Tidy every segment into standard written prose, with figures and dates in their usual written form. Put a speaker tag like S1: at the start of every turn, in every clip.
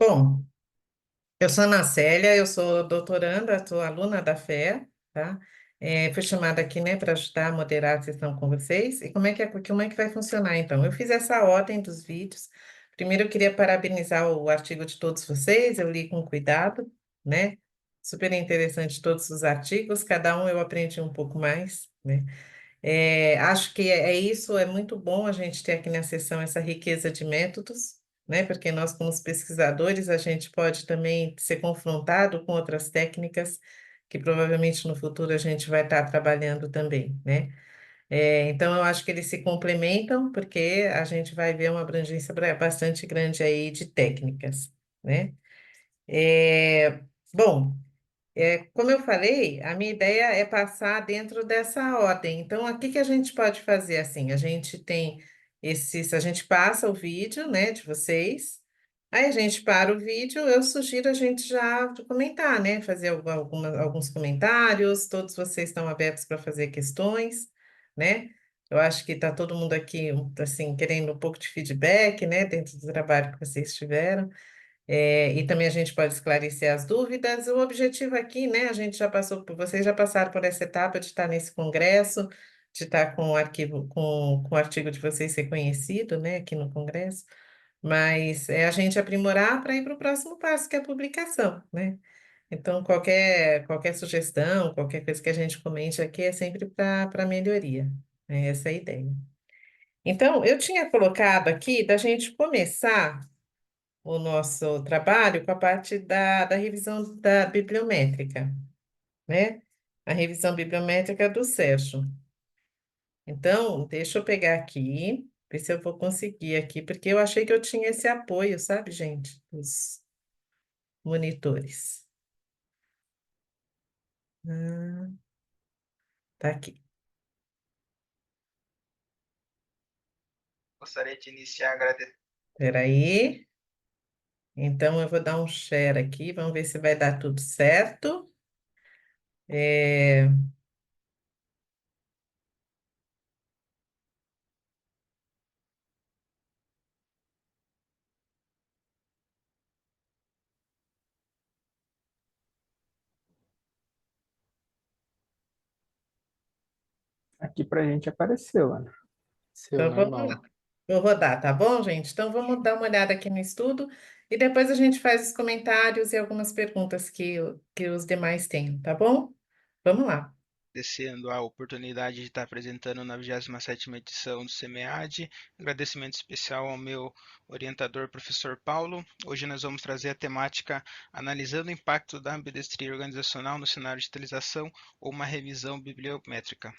S1: Bom, eu sou Ana Célia, eu sou doutoranda, sou aluna da FEA, tá? Fui chamada aqui, né, para ajudar a moderar a sessão com vocês. E como é que vai funcionar, então? Eu fiz essa ordem dos vídeos. Primeiro, eu queria parabenizar o artigo de todos vocês, eu li com cuidado, né? Super interessante todos os artigos, cada um eu aprendi um pouco mais, né? Acho que é isso, é muito bom a gente ter aqui na sessão essa riqueza de métodos, né? Porque nós, como os pesquisadores, a gente pode também ser confrontado com outras técnicas que provavelmente no futuro a gente vai estar trabalhando também, né? Então, eu acho que eles se complementam, porque a gente vai ver uma abrangência bastante grande aí de técnicas, né? É, bom. Como eu falei, a minha ideia é passar dentro dessa ordem. Então, aqui que a gente pode fazer assim? A gente tem a gente passa o vídeo, né, de vocês. Aí a gente para o vídeo, eu sugiro a gente já comentar, né? Fazer alguns comentários. Todos vocês estão abertos para fazer questões, né? Eu acho que está todo mundo aqui, assim, querendo um pouco de feedback, né, dentro do trabalho que vocês tiveram. E também a gente pode esclarecer as dúvidas. O objetivo aqui, né, a gente já passou vocês já passaram por essa etapa de estar nesse congresso, de estar com o arquivo, com o artigo de vocês ser conhecido, né, aqui no congresso, mas é a gente aprimorar para ir para o próximo passo, que é a publicação, né? Então, qualquer sugestão, qualquer coisa que a gente comente aqui é sempre para melhoria. Essa é a ideia. Então, eu tinha colocado aqui da gente começar o nosso trabalho com a parte da revisão da bibliométrica, né? A revisão bibliométrica do Sérgio. Então, deixa eu pegar aqui, ver se eu vou conseguir aqui, porque eu achei que eu tinha esse apoio, sabe, gente? Os monitores. Ah, tá aqui.
S2: Gostaria de iniciar agradecendo.
S1: Espera aí. Então, eu vou dar um share aqui, vamos ver se vai dar tudo certo. É,
S3: Aqui pra gente apareceu, Ana. Seu
S1: então,
S3: normal.
S1: vou rodar, tá bom, gente? Então, vamos dar uma olhada aqui no estudo e depois a gente faz os comentários e algumas perguntas que os demais têm, tá bom? Vamos lá.
S2: Agradecendo a oportunidade de estar apresentando na 27ª edição do CEMEAD. Agradecimento especial ao meu orientador, professor Paulo. Hoje nós vamos trazer a temática analisando o impacto da ambidestria organizacional no cenário de digitalização ou uma revisão bibliométrica.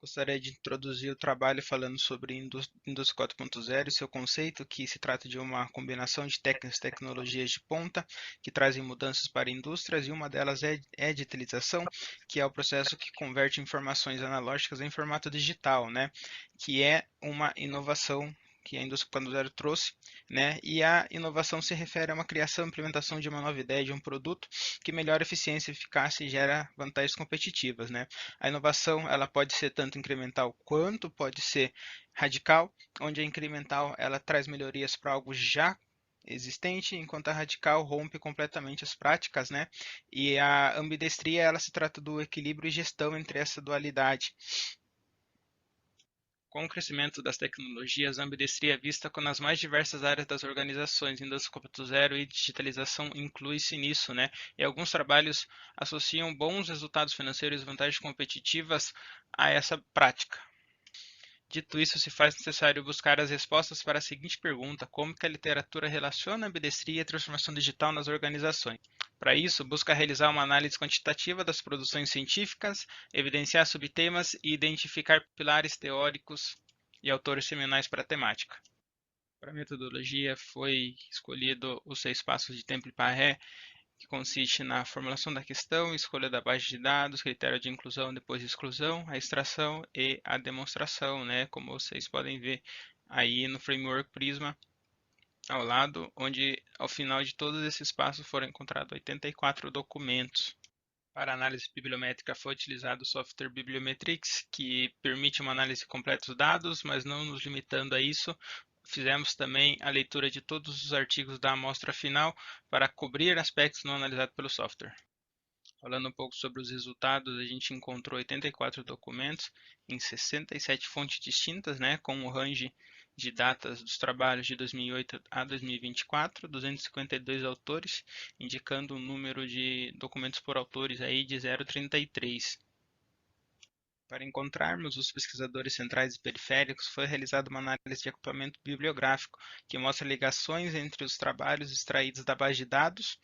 S2: Gostaria de introduzir o trabalho falando sobre Indústria 4.0 e seu conceito, que se trata de uma combinação de técnicas e tecnologias de ponta que trazem mudanças para indústrias, e uma delas é a digitalização, que é o processo que converte informações analógicas em formato digital, né? Que é uma inovação que a indústria 4.0 trouxe, né? E a inovação se refere a uma criação e implementação de uma nova ideia de um produto que melhora a eficiência, eficácia e gera vantagens competitivas, né? A inovação ela pode ser tanto incremental quanto pode ser radical, onde a incremental ela traz melhorias para algo já existente, enquanto a radical rompe completamente as práticas, né? E a ambidestria ela se trata do equilíbrio e gestão entre essa dualidade. Com o crescimento das tecnologias, a ambidestria é vista nas mais diversas áreas das organizações. Indústria 4.0 e digitalização inclui-se nisso, né? E alguns trabalhos associam bons resultados financeiros e vantagens competitivas a essa prática. Dito isso, se faz necessário buscar as respostas para a seguinte pergunta: como que a literatura relaciona a ambidestria e a transformação digital nas organizações? Para isso, busca realizar uma análise quantitativa das produções científicas, evidenciar subtemas e identificar pilares teóricos e autores seminais para a temática. Para a metodologia foi escolhido os 6 passos de Temple-Parré, que consiste na formulação da questão, escolha da base de dados, critério de inclusão, depois de exclusão, a extração e a demonstração, né? Como vocês podem ver aí no framework Prisma ao lado, onde ao final de todos esses passos foram encontrados 84 documentos. Para análise bibliométrica foi utilizado o software Bibliometrics, que permite uma análise completa dos dados, mas não nos limitando a isso, Fizemos também a leitura de todos os artigos da amostra final para cobrir aspectos não analisados pelo software. Falando um pouco sobre os resultados, a gente encontrou 84 documentos em 67 fontes distintas, né, com o range de datas dos trabalhos de 2008 a 2024, 252 autores, indicando um número de documentos por autores aí de 0,33. Para encontrarmos os pesquisadores centrais e periféricos, foi realizada uma análise de acoplamento bibliográfico, que mostra ligações entre os trabalhos extraídos da base de dados,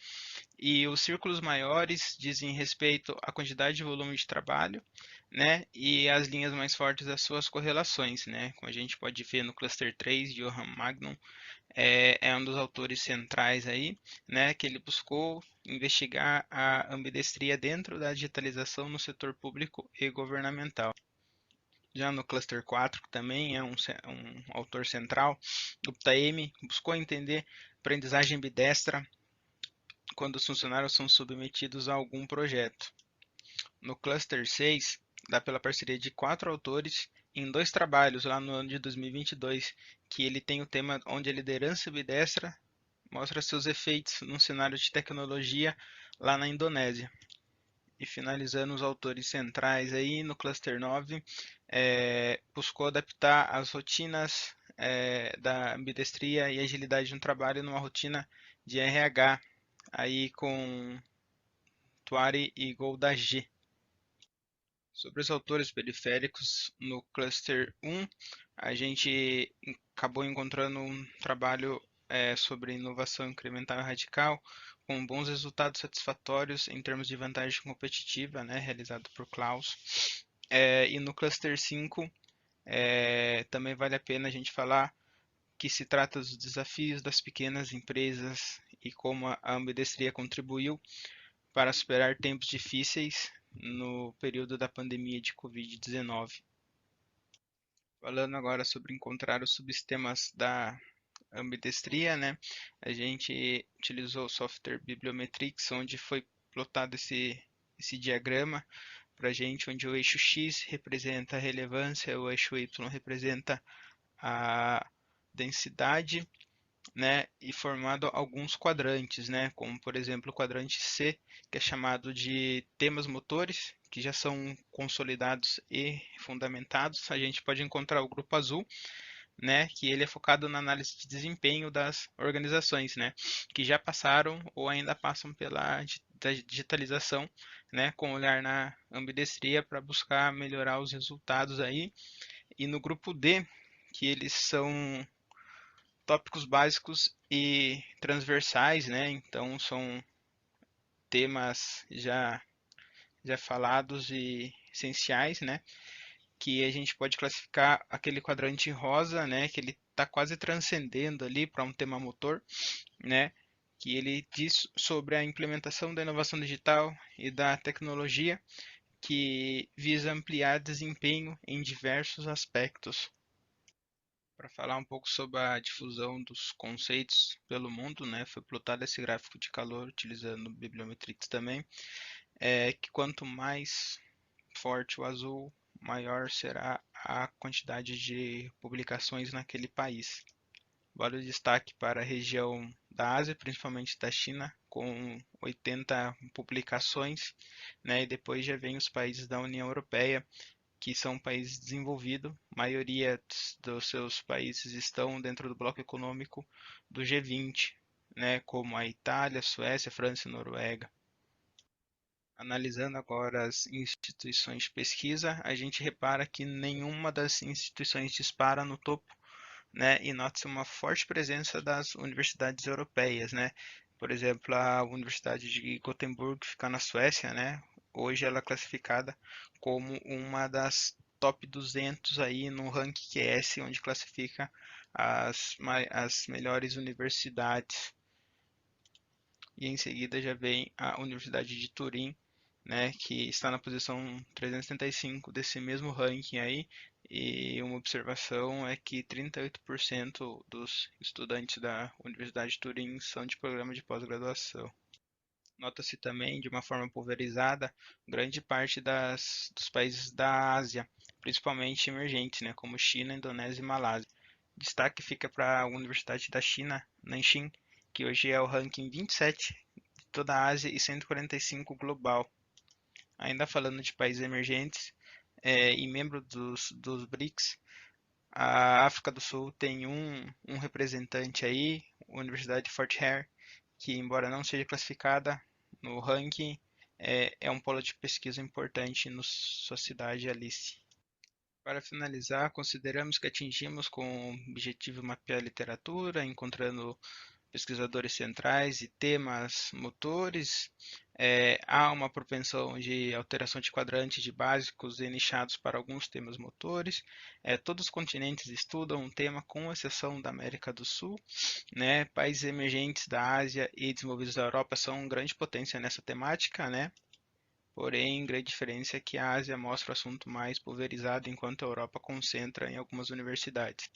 S2: e os círculos maiores dizem respeito à quantidade e volume de trabalho, né? E as linhas mais fortes as suas correlações, né? Como a gente pode ver no cluster 3, Johann Magnum é um dos autores centrais aí, né, que ele buscou investigar a ambidestria dentro da digitalização no setor público e governamental. Já no Cluster 4, que também é um autor central, Gupta M buscou entender aprendizagem ambidestra quando os funcionários são submetidos a algum projeto. No Cluster 6, dá pela parceria de 4 autores em 2 trabalhos lá no ano de 2022, que ele tem o tema onde a liderança ambidestra mostra seus efeitos num cenário de tecnologia lá na Indonésia. E finalizando os autores centrais aí no Cluster 9, buscou adaptar as rotinas da ambidestria e agilidade no trabalho numa rotina de RH, aí com Tuari e Goldaji. Sobre os autores periféricos, no Cluster 1, a gente acabou encontrando um trabalho sobre inovação incremental e radical, com bons resultados satisfatórios em termos de vantagem competitiva, né, realizado por Klaus. E no Cluster 5, também vale a pena a gente falar que se trata dos desafios das pequenas empresas e como a ambidestria contribuiu para superar tempos difíceis no período da pandemia de Covid-19. Falando agora sobre encontrar os subsistemas da ambidestria, né? A gente utilizou o software Bibliometrix, onde foi plotado esse diagrama para a gente, onde o eixo X representa a relevância, o eixo Y representa a densidade, né, e formado alguns quadrantes, né, como por exemplo o quadrante C, que é chamado de temas motores, que já são consolidados e fundamentados. A gente pode encontrar o grupo azul, né, que ele é focado na análise de desempenho das organizações, né, que já passaram ou ainda passam pela digitalização, né, com olhar na ambidestria para buscar melhorar os resultados aí. E no grupo D, que eles são tópicos básicos e transversais, né? Então são temas já falados e essenciais, né? Que a gente pode classificar aquele quadrante rosa, né? Que ele está quase transcendendo ali para um tema motor, né? Que ele diz sobre a implementação da inovação digital e da tecnologia que visa ampliar desempenho em diversos aspectos. Para falar um pouco sobre a difusão dos conceitos pelo mundo, né, foi plotado esse gráfico de calor utilizando Bibliometrix também, que quanto mais forte o azul, maior será a quantidade de publicações naquele país. Vale o destaque para a região da Ásia, principalmente da China, com 80 publicações, né, e depois já vem os países da União Europeia, que são países desenvolvidos, a maioria dos seus países estão dentro do bloco econômico do G20, né, como a Itália, Suécia, França e Noruega. Analisando agora as instituições de pesquisa, a gente repara que nenhuma das instituições dispara no topo, né, e nota-se uma forte presença das universidades europeias, né. Por exemplo, a Universidade de Gothenburg fica na Suécia, né. Hoje ela é classificada como uma das top 200 aí no ranking QS, onde classifica as melhores universidades. E em seguida já vem a Universidade de Turim, né, que está na posição 375 desse mesmo ranking aí, e uma observação é que 38% dos estudantes da Universidade de Turim são de programa de pós-graduação. Nota-se também, de uma forma pulverizada, grande parte dos países da Ásia, principalmente emergentes, né, como China, Indonésia e Malásia. Destaque fica para a Universidade da China, Nanjing, que hoje é o ranking 27 de toda a Ásia e 145 global. Ainda falando de países emergentes e membro dos BRICS, a África do Sul tem um representante aí, a Universidade de Fort Hare, que embora não seja classificada no ranking, é um polo de pesquisa importante na sua cidade, Alice. Para finalizar, consideramos que atingimos com o objetivo mapear a literatura, encontrando pesquisadores centrais e temas motores. Há uma propensão de alteração de quadrantes de básicos e nichados para alguns temas motores. Todos os continentes estudam um tema, com exceção da América do Sul. Né? Países emergentes da Ásia e desenvolvidos da Europa são grande potência nessa temática, né? Porém, grande diferença é que a Ásia mostra o assunto mais pulverizado, enquanto a Europa concentra em algumas universidades.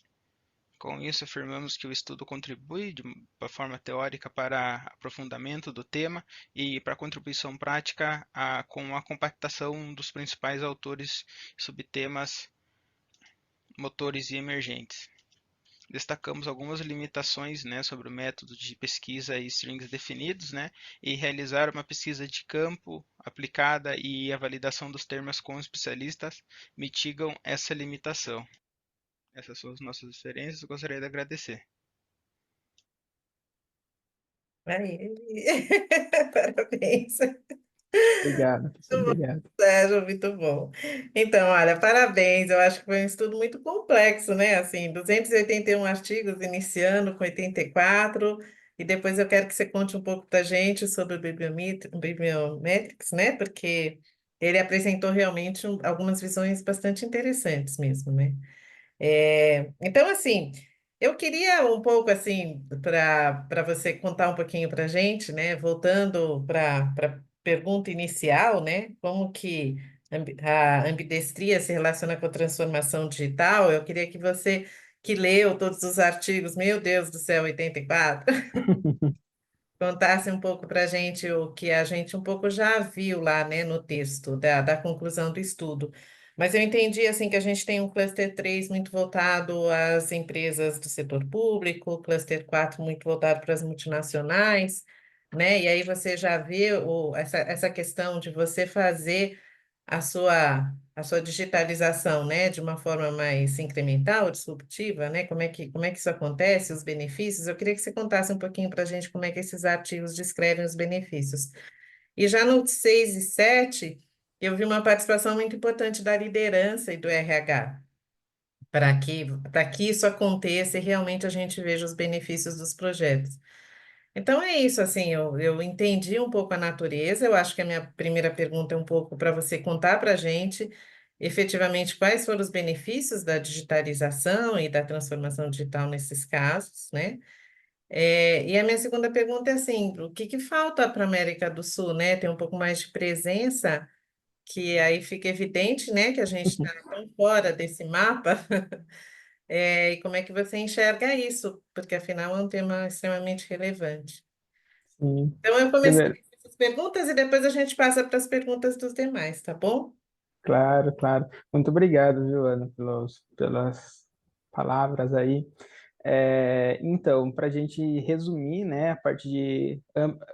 S2: Com isso, afirmamos que o estudo contribui de uma forma teórica para aprofundamento do tema e para contribuição prática com a compactação dos principais autores, subtemas, motores e emergentes. Destacamos algumas limitações, né, sobre o método de pesquisa e strings definidos, né, e realizar uma pesquisa de campo aplicada e a validação dos termos com especialistas mitigam essa limitação. Essas são as nossas referências. Gostaria de agradecer.
S1: Aí. Parabéns.
S3: Obrigado, professor, obrigado.
S1: Sérgio, muito bom. Então, olha, parabéns. Eu acho que foi um estudo muito complexo, né? Assim, 281 artigos, iniciando com 84, e depois eu quero que você conte um pouco para a gente sobre o Bibliometrics, né? Porque ele apresentou realmente algumas visões bastante interessantes mesmo, né? Então, assim, eu queria um pouco, assim, para você contar um pouquinho para a gente, né? Voltando para a pergunta inicial, né? Como que a ambidestria se relaciona com a transformação digital? Eu queria que você, que leu todos os artigos, meu Deus do céu, 84, contasse um pouco para a gente o que a gente um pouco já viu lá, né, no texto da conclusão do estudo. Mas eu entendi assim que a gente tem um cluster 3 muito voltado às empresas do setor público, cluster 4 muito voltado para as multinacionais, né? E aí você já vê essa questão de você fazer a sua digitalização, né, de uma forma mais incremental, disruptiva, né? Como é que isso acontece, os benefícios? Eu queria que você contasse um pouquinho para a gente como é que esses artigos descrevem os benefícios. E já no 6 e 7, eu vi uma participação muito importante da liderança e do RH, para que isso aconteça e realmente a gente veja os benefícios dos projetos. Então é isso, assim, eu entendi um pouco a natureza. Eu acho que a minha primeira pergunta é um pouco para você contar para a gente, efetivamente, quais foram os benefícios da digitalização e da transformação digital nesses casos, né? E a minha segunda pergunta é assim, o que que falta para a América do Sul, né? Ter um pouco mais de presença, que aí fica evidente, né, que a gente está tão fora desse mapa. E como é que você enxerga isso? Porque afinal é um tema extremamente relevante.
S3: Sim.
S1: Então, eu comecei
S3: Primeiro,
S1: com essas perguntas e depois a gente passa para as perguntas dos demais, tá bom?
S3: claro, claro. Muito obrigado, viu, Ana, pelas palavras aí. Então, para a gente resumir, né, a parte de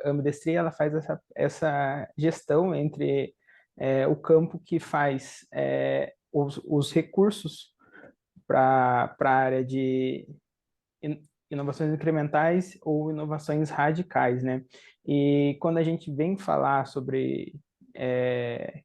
S3: ambidestria, ela faz essa gestão entre o campo que faz os recursos para a área de inovações incrementais ou inovações radicais, né? E quando a gente vem falar sobre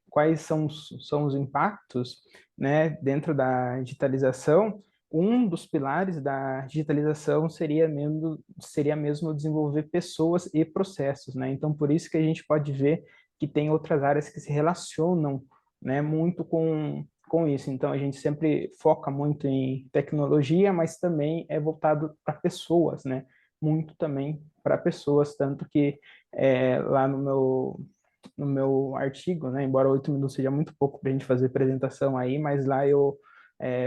S3: quais são os impactos, né, dentro da digitalização, um dos pilares da digitalização seria mesmo desenvolver pessoas e processos, né? Então, por isso que a gente pode ver que tem outras áreas que se relacionam, né, muito com isso. Então, a gente sempre foca muito em tecnologia, mas também é voltado para pessoas, né? Muito também para pessoas, tanto que lá no meu artigo, né? Embora 8 minutos seja muito pouco para a gente fazer apresentação aí, mas lá eu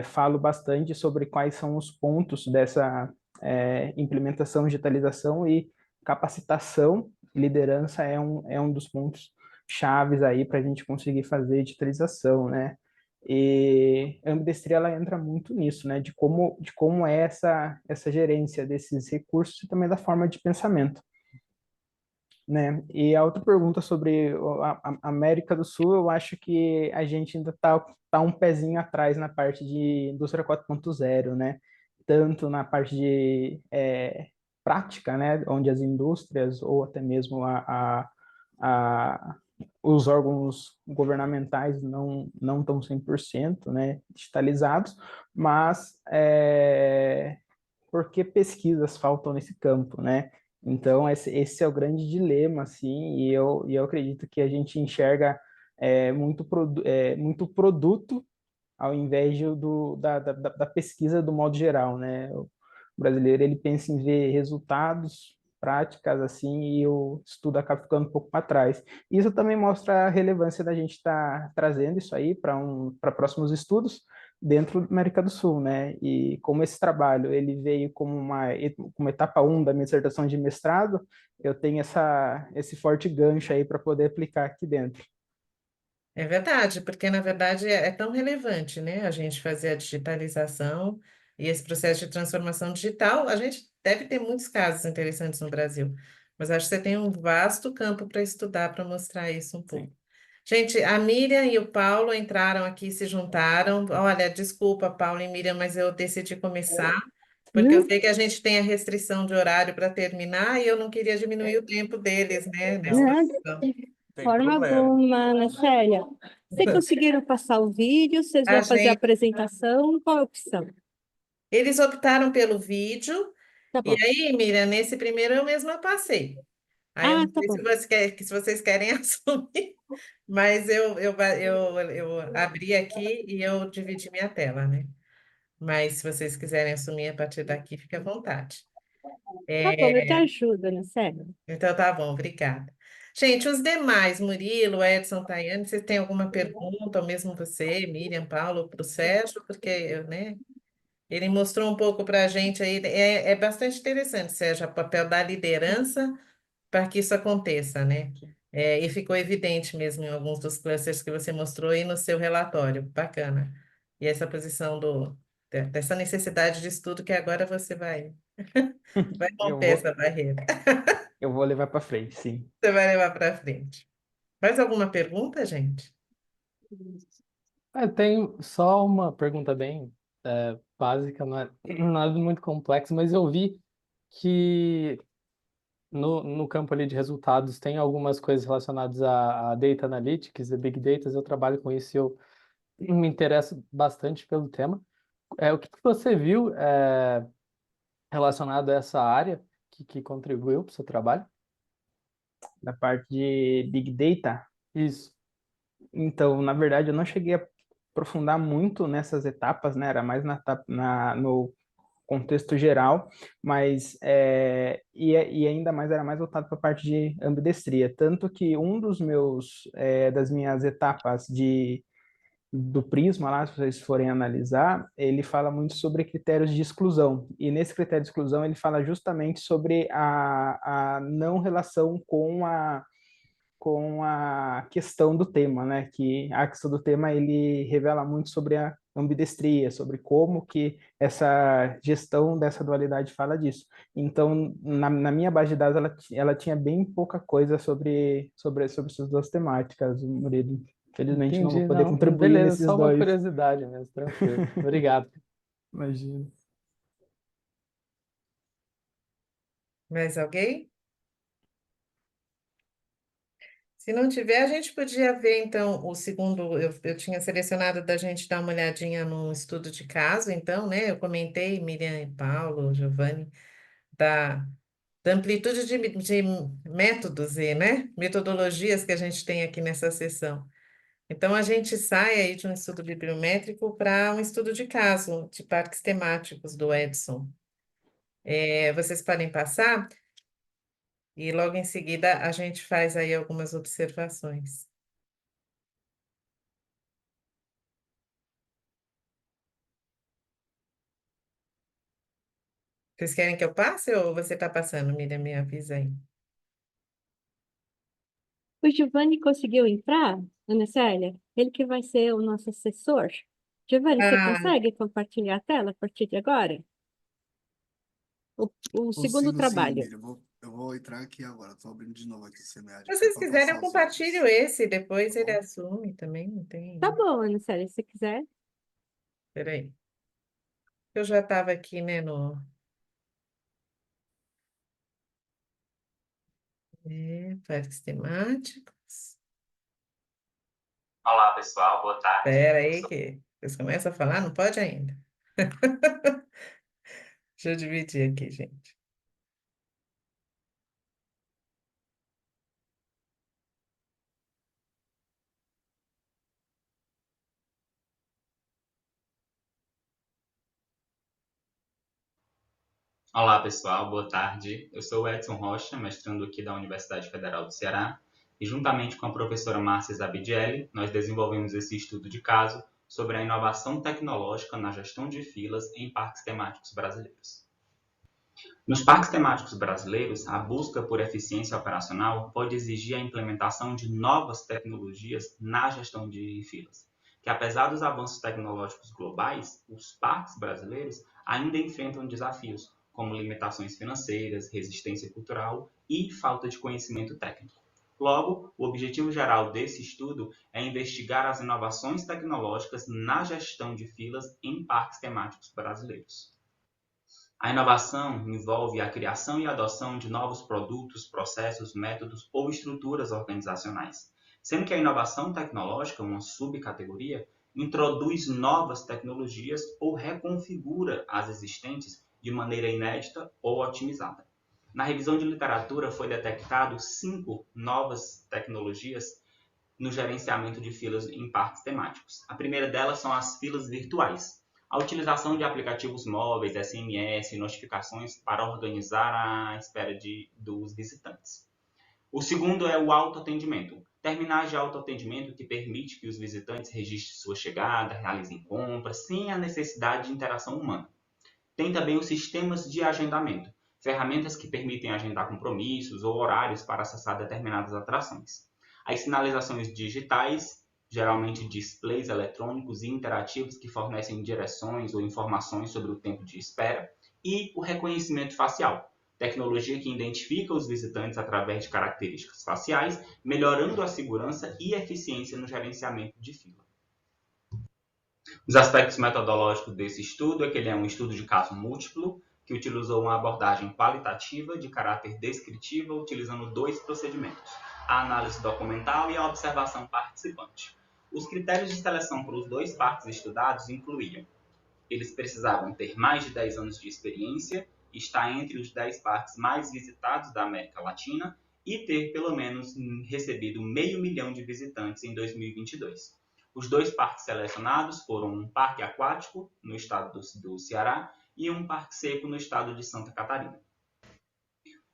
S3: falo bastante sobre quais são os pontos dessa implementação, digitalização e capacitação. Liderança é um dos pontos chaves aí para a gente conseguir fazer digitalização, né? E a ambidestria ela entra muito nisso, né? De como é essa gerência desses recursos e também da forma de pensamento, né? E a outra pergunta sobre a América do Sul, eu acho que a gente ainda tá um pezinho atrás na parte de indústria 4.0, né? Tanto na parte de prática, né? Onde as indústrias ou até mesmo a, os órgãos governamentais não estão 100%, né, digitalizados, mas porque pesquisas faltam nesse campo, né? Então, esse é o grande dilema, assim, e eu acredito que a gente enxerga muito produto ao invés da pesquisa do modo geral, né? O brasileiro, ele pensa em ver resultados, práticas, assim, e o estudo acaba ficando um pouco para trás. Isso também mostra a relevância da gente estar trazendo isso aí para próximos estudos dentro da América do Sul, né? E como esse trabalho, ele veio como etapa um da minha dissertação de mestrado, eu tenho esse forte gancho aí para poder aplicar aqui dentro.
S1: É verdade, porque na verdade é tão relevante, né? A gente fazer a digitalização e esse processo de transformação digital. A gente deve ter muitos casos interessantes no Brasil, mas acho que você tem um vasto campo para estudar, para mostrar isso um pouco.
S3: Sim.
S1: Gente, a Miriam e o Paulo entraram aqui, se juntaram. Olha, desculpa, Paulo e Miriam, mas eu decidi começar, porque eu
S4: Não,
S1: sei que a gente tem a restrição de horário para terminar e eu não queria diminuir o tempo deles, né, nessa
S4: não,
S1: discussão.
S4: de forma alguma, Ana Célia. Vocês conseguiram passar o vídeo? Vocês
S1: A
S4: vão fazer a
S1: gente
S4: apresentação? Qual a opção?
S1: Eles optaram pelo vídeo,
S4: Tá
S1: e
S4: bom.
S1: aí, Miriam, nesse primeiro eu mesma passei. Aí eu
S4: Ah,
S1: não
S4: tá
S1: sei se
S4: bom.
S1: se vocês querem assumir, mas eu abri aqui e eu dividi minha tela, né? Mas se vocês quiserem assumir a partir daqui, fique à vontade.
S4: Tá bom, eu te
S1: É,
S4: ajudo, Ana Célia.
S1: então tá bom, obrigada. Gente, os demais, Murilo, Edson, Tayane, vocês têm alguma pergunta, ou mesmo você, Miriam, Paulo, para o Sérgio, porque, né? Ele mostrou um pouco para a gente aí, é bastante interessante, Sérgio, o papel da liderança para que isso aconteça, né? E ficou evidente mesmo em alguns dos clusters que você mostrou aí no seu relatório, bacana. E essa posição dessa necessidade de estudo que agora você vai
S3: Eu
S1: romper
S3: vou,
S1: essa barreira,
S3: eu vou levar para frente, sim.
S1: você vai levar para frente. Mais alguma pergunta, gente?
S5: Tenho só uma pergunta bem básica, não é nada muito complexo, mas eu vi que no campo ali de resultados tem algumas coisas relacionadas a Data Analytics e Big Data, eu trabalho com isso e eu me interesso bastante pelo tema. O que que você viu relacionado a essa área que contribuiu para o seu trabalho?
S3: Da parte de Big Data,
S5: Isso.
S3: então, na verdade, eu não cheguei a aprofundar muito nessas etapas, né? Era mais no contexto geral, mas e ainda mais era mais voltado para a parte de ambidestria, tanto que um das minhas etapas do Prisma lá, se vocês forem analisar, ele fala muito sobre critérios de exclusão. E nesse critério de exclusão ele fala justamente sobre a não relação com a questão do tema, né? Que a questão do tema ele revela muito sobre a ambidestria, sobre como que essa gestão dessa dualidade fala disso. Então, na minha base de dados, ela tinha bem pouca coisa sobre essas duas temáticas, Murilo. Infelizmente, não vou
S5: Entendi,
S3: poder
S5: não.
S3: contribuir
S5: Beleza,
S3: nesses
S5: só uma
S3: dois.
S5: curiosidade mesmo, tranquilo. Obrigado.
S3: Imagina.
S1: Mais alguém? Se não tiver, a gente podia ver, então, o segundo. Eu tinha selecionado da gente dar uma olhadinha no estudo de caso, então, né? Eu comentei, Miriam e Paulo, Giovanni, da, da amplitude de métodos e, né, metodologias que a gente tem aqui nessa sessão. Então, a gente sai aí de um estudo bibliométrico para um estudo de caso, de parques temáticos do Edson. Vocês podem passar e logo em seguida a gente faz aí algumas observações. Vocês querem que eu passe ou você está passando? Miriam, me avisa aí.
S4: O Giovanni conseguiu entrar, Ana Célia? Ele que vai ser o nosso assessor. Giovanni, você
S1: Ah,
S4: consegue compartilhar a tela a partir de agora? O segundo
S6: Consigo sim,
S4: trabalho.
S6: Miriam. Eu vou entrar aqui agora. Estou abrindo de novo aqui o SEMEAD
S1: se
S6: aqui
S1: vocês
S6: para
S1: quiserem,
S6: passar
S1: eu
S6: os
S1: compartilho
S6: áudios.
S1: esse, depois
S6: Tá
S1: ele
S6: bom?
S1: assume também, não tem.
S4: Tá bom, Ana Célia, se você quiser.
S1: Peraí. Eu já estava aqui, né, no parques temáticos.
S7: Olá, pessoal, boa tarde.
S1: Espera aí que vocês começam a falar, não pode ainda. Deixa eu dividir aqui, gente.
S7: Olá, pessoal, boa tarde. Eu sou o Edson Rocha, mestrando aqui da Universidade Federal do Ceará, e juntamente com a professora Márcia Zabidielli, nós desenvolvemos esse estudo de caso sobre a inovação tecnológica na gestão de filas em parques temáticos brasileiros. Nos parques temáticos brasileiros, a busca por eficiência operacional pode exigir a implementação de novas tecnologias na gestão de filas, que apesar dos avanços tecnológicos globais, os parques brasileiros ainda enfrentam desafios, como limitações financeiras, resistência cultural e falta de conhecimento técnico. Logo, o objetivo geral desse estudo é investigar as inovações tecnológicas na gestão de filas em parques temáticos brasileiros. A inovação envolve a criação e adoção de novos produtos, processos, métodos ou estruturas organizacionais, sendo que a inovação tecnológica, uma subcategoria, introduz novas tecnologias ou reconfigura as existentes de maneira inédita ou otimizada. Na revisão de literatura foi detectado 5 novas tecnologias no gerenciamento de filas em parques temáticos. A primeira delas são as filas virtuais. A utilização de aplicativos móveis, SMS e notificações para organizar a espera dos visitantes. O segundo é o autoatendimento. Terminais de autoatendimento que permite que os visitantes registrem sua chegada, realizem compras, sem a necessidade de interação humana. Tem também os sistemas de agendamento, ferramentas que permitem agendar compromissos ou horários para acessar determinadas atrações. As sinalizações digitais, geralmente displays eletrônicos e interativos que fornecem direções ou informações sobre o tempo de espera, e o reconhecimento facial, tecnologia que identifica os visitantes através de características faciais, melhorando a segurança e eficiência no gerenciamento de fila. Os aspectos metodológicos desse estudo é que ele é um estudo de caso múltiplo, que utilizou uma abordagem qualitativa de caráter descritivo, utilizando 2 procedimentos, a análise documental e a observação participante. Os critérios de seleção para os 2 parques estudados incluíam: eles precisavam ter mais de 10 anos de experiência, estar entre os 10 parques mais visitados da América Latina e ter pelo menos recebido 500 mil de visitantes em 2022. Os 2 parques selecionados foram um parque aquático no estado do Ceará e um parque seco no estado de Santa Catarina.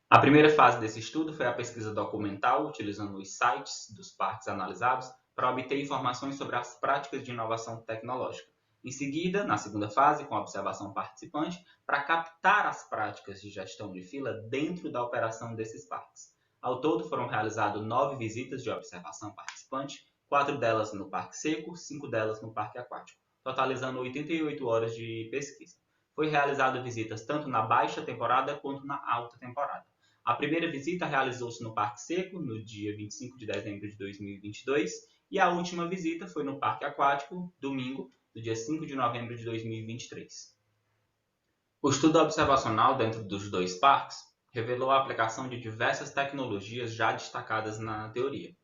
S7: A primeira fase desse estudo foi a pesquisa documental, utilizando os sites dos parques analisados para obter informações sobre as práticas de inovação tecnológica. Em seguida, na segunda fase, com a observação participante, para captar as práticas de gestão de fila dentro da operação desses parques. Ao todo, foram realizadas 9 visitas de observação participante, 4 delas no parque seco, 5 delas no parque aquático, totalizando 88 horas de pesquisa. Foi realizada visitas tanto na baixa temporada quanto na alta temporada. A primeira visita realizou-se no Parque Seco, no dia 25 de dezembro de 2022, e a última visita foi no Parque Aquático, domingo, no dia 5 de novembro de 2023. O estudo observacional dentro dos 2 parques revelou a aplicação de diversas tecnologias já destacadas na teoria.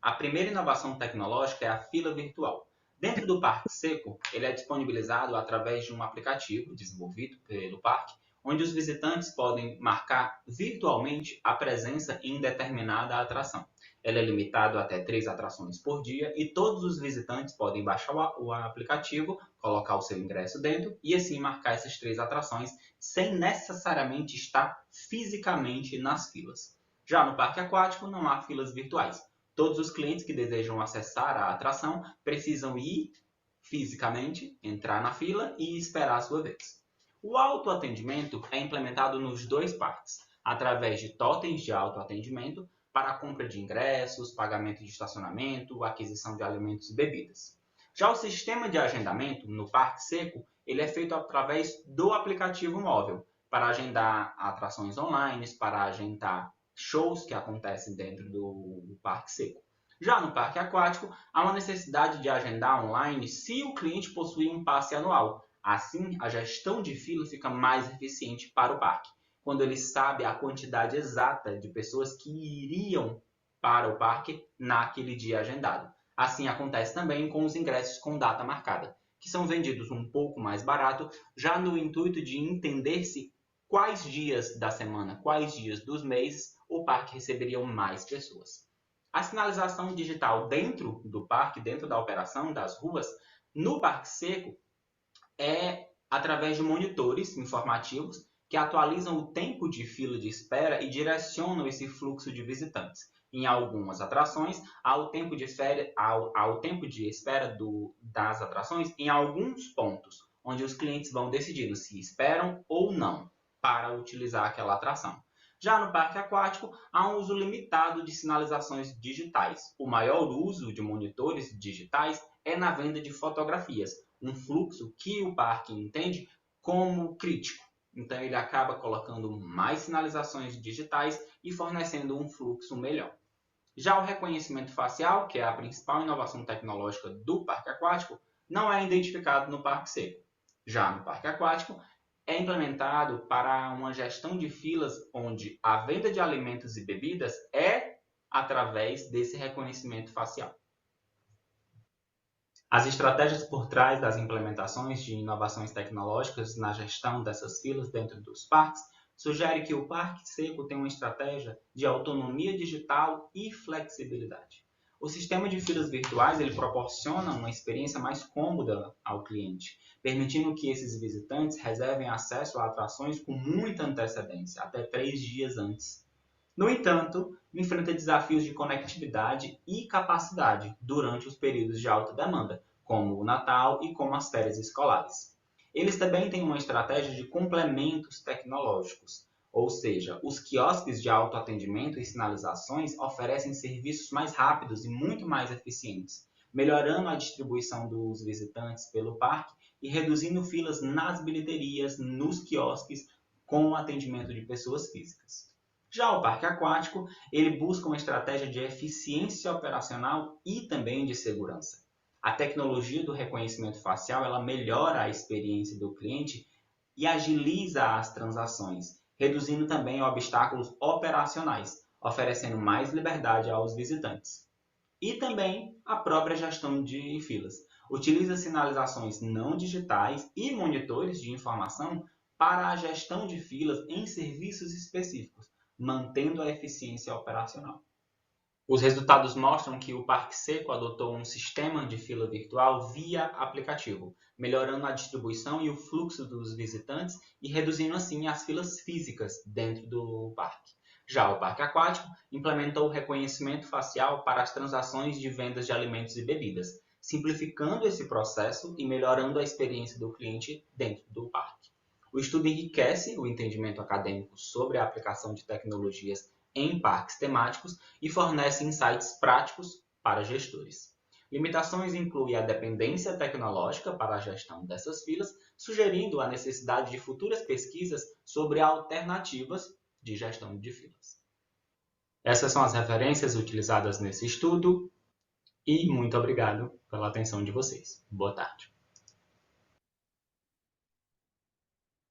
S7: A primeira inovação tecnológica é a fila virtual. Dentro do Parque Seco, ele é disponibilizado através de um aplicativo desenvolvido pelo parque, onde os visitantes podem marcar virtualmente a presença em determinada atração. Ele é limitado a até 3 atrações por dia e todos os visitantes podem baixar o aplicativo, colocar o seu ingresso dentro e assim marcar essas 3 atrações sem necessariamente estar fisicamente nas filas. Já no parque aquático não há filas virtuais. Todos os clientes que desejam acessar a atração precisam ir fisicamente, entrar na fila e esperar a sua vez. O autoatendimento é implementado nos 2 parques, através de totens de autoatendimento para a compra de ingressos, pagamento de estacionamento, aquisição de alimentos e bebidas. Já o sistema de agendamento no Parque Seco, ele é feito através do aplicativo móvel, para agendar atrações online, para agendar shows que acontecem dentro do Parque Seco. Já no Parque Aquático, há uma necessidade de agendar online se o cliente possui um passe anual. Assim, a gestão de fila fica mais eficiente para o parque, quando ele sabe a quantidade exata de pessoas que iriam para o parque naquele dia agendado. Assim acontece também com os ingressos com data marcada, que são vendidos um pouco mais barato, já no intuito de entender-se quais dias da semana, quais dias dos meses o parque receberia mais pessoas. A sinalização digital dentro do parque, dentro da operação das ruas, no Parque Seco, é através de monitores informativos que atualizam o tempo de fila de espera e direcionam esse fluxo de visitantes. Em algumas atrações, ao tempo de espera das atrações em alguns pontos, onde os clientes vão decidindo se esperam ou não para utilizar aquela atração. Já no parque aquático, há um uso limitado de sinalizações digitais. O maior uso de monitores digitais é na venda de fotografias, um fluxo que o parque entende como crítico. Então, ele acaba colocando mais sinalizações digitais e fornecendo um fluxo melhor. Já o reconhecimento facial, que é a principal inovação tecnológica do parque aquático, não é identificado no Parque Seco. Já no parque aquático, é implementado para uma gestão de filas onde a venda de alimentos e bebidas é através desse reconhecimento facial. As estratégias por trás das implementações de inovações tecnológicas na gestão dessas filas dentro dos parques sugerem que o Parque Seco tem uma estratégia de autonomia digital e flexibilidade. O sistema de filas virtuais ele proporciona uma experiência mais cômoda ao cliente, permitindo que esses visitantes reservem acesso a atrações com muita antecedência, até 3 dias antes. No entanto, enfrenta desafios de conectividade e capacidade durante os períodos de alta demanda, como o Natal e como as férias escolares. Eles também têm uma estratégia de complementos tecnológicos, ou seja, os quiosques de autoatendimento e sinalizações oferecem serviços mais rápidos e muito mais eficientes, melhorando a distribuição dos visitantes pelo parque e reduzindo filas nas bilheterias, nos quiosques, com o atendimento de pessoas físicas. Já o parque aquático, ele busca uma estratégia de eficiência operacional e também de segurança. A tecnologia do reconhecimento facial, ela melhora a experiência do cliente e agiliza as transações, reduzindo também obstáculos operacionais, oferecendo mais liberdade aos visitantes. E também a própria gestão de filas. Utiliza sinalizações não digitais e monitores de informação para a gestão de filas em serviços específicos, mantendo a eficiência operacional. Os resultados mostram que o Parque Seco adotou um sistema de fila virtual via aplicativo, melhorando a distribuição e o fluxo dos visitantes e reduzindo assim as filas físicas dentro do parque. Já o Parque Aquático implementou o reconhecimento facial para as transações de vendas de alimentos e bebidas, simplificando esse processo e melhorando a experiência do cliente dentro do parque. O estudo enriquece o entendimento acadêmico sobre a aplicação de tecnologias em parques temáticos e fornece insights práticos para gestores. Limitações incluem a dependência tecnológica para a gestão dessas filas, sugerindo a necessidade de futuras pesquisas sobre alternativas de gestão de filas. Essas são as referências utilizadas nesse estudo e muito obrigado pela atenção de vocês. Boa tarde.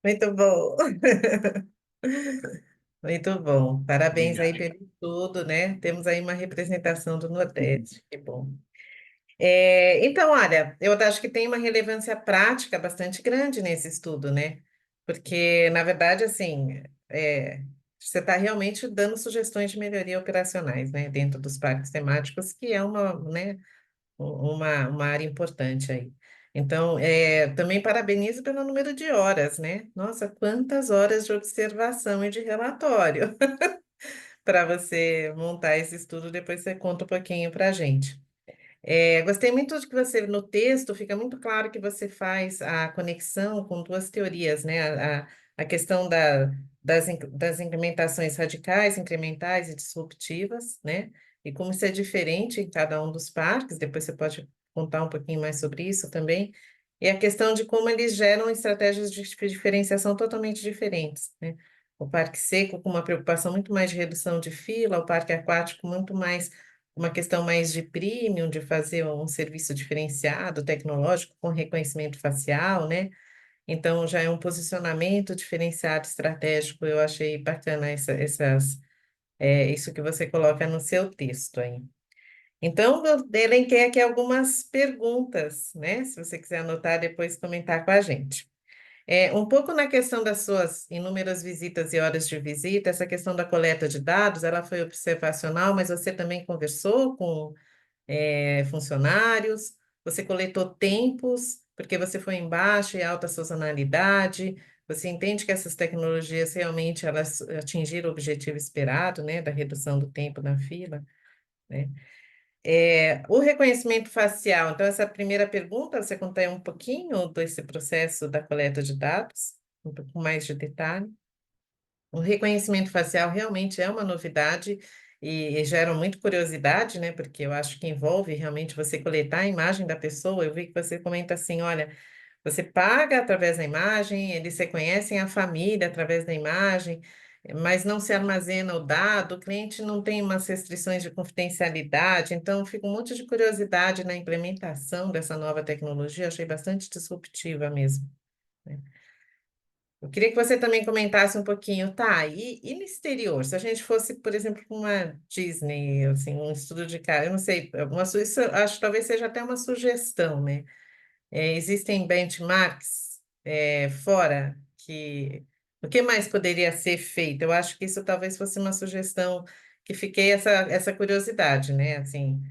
S1: Muito bom. Muito bom. Parabéns aí
S7: Obrigado.
S1: pelo estudo, né? Temos aí uma representação do Nordeste. Que bom. Então, olha, eu acho que tem uma relevância prática bastante grande nesse estudo, né? Porque, na verdade, assim, você está realmente dando sugestões de melhoria operacionais, né? Dentro dos parques temáticos, que é né, uma área importante aí. Então, também parabenizo pelo número de horas, né? Nossa, quantas horas de observação e de relatório para você montar esse estudo, depois você conta um pouquinho para a gente. Gostei muito de que você, no texto, fica muito claro que você faz a conexão com duas teorias, né? a questão das implementações radicais, incrementais e disruptivas, né? E como isso é diferente em cada um dos parques, depois você pode contar um pouquinho mais sobre isso também. E a questão de como eles geram estratégias de diferenciação totalmente diferentes, né? O parque seco com uma preocupação muito mais de redução de fila, o parque aquático muito mais uma questão mais de premium, de fazer um serviço diferenciado, tecnológico, com reconhecimento facial, né? Então, já é um posicionamento diferenciado, estratégico. Eu achei bacana isso que você coloca no seu texto aí. Então, eu elenquei aqui algumas perguntas, né? Se você quiser anotar, depois comentar com a gente. Um pouco na questão das suas inúmeras visitas e horas de visita, essa questão da coleta de dados, ela foi observacional, mas você também conversou com funcionários, você coletou tempos, porque você foi em baixa e alta sazonalidade, você entende que essas tecnologias realmente elas atingiram o objetivo esperado, né, da redução do tempo na fila, né? O reconhecimento facial, então essa primeira pergunta, você conta aí um pouquinho desse processo da coleta de dados, um pouco mais de detalhe. O reconhecimento facial realmente é uma novidade e gera muito curiosidade, né? Porque eu acho que envolve realmente você coletar a imagem da pessoa. Eu vi que você comenta assim, olha, você paga através da imagem, eles reconhecem a família através da imagem, mas não se armazena o dado, o cliente não tem umas restrições de confidencialidade, então fica um monte de curiosidade na implementação dessa nova tecnologia, achei bastante disruptiva mesmo, né? Eu queria que você também comentasse um pouquinho, tá? E no exterior, se a gente fosse, por exemplo, para uma Disney, assim, um estudo de caso, eu não sei, isso eu acho que talvez seja até uma sugestão, né? Existem benchmarks fora que o que mais poderia ser feito? Eu acho que isso talvez fosse uma sugestão que fiquei essa curiosidade, né? Assim,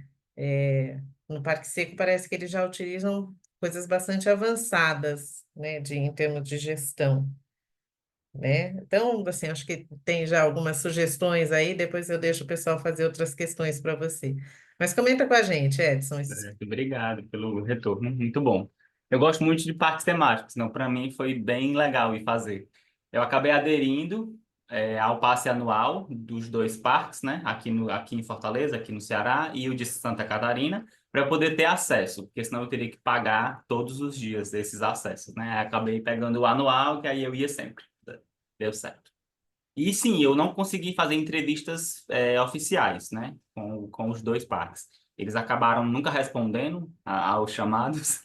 S1: no Parque Seco parece que eles já utilizam coisas bastante avançadas, né, em termos de gestão, né? Então, assim, acho que tem já algumas sugestões aí, depois eu deixo o pessoal fazer outras questões para você. Mas comenta com a gente, Edson.
S7: Certo, obrigado pelo retorno, muito bom. Eu gosto muito de parques temáticos, então para mim foi bem legal ir fazer. Eu acabei aderindo ao passe anual dos dois parques, né? Aqui em Fortaleza, aqui no Ceará, e o de Santa Catarina, para poder ter acesso, porque senão eu teria que pagar todos os dias esses acessos, né? Aí acabei pegando o anual, que aí eu ia sempre. Deu certo. E sim, eu não consegui fazer entrevistas oficiais, né, com os dois parques. Eles acabaram nunca respondendo aos chamados,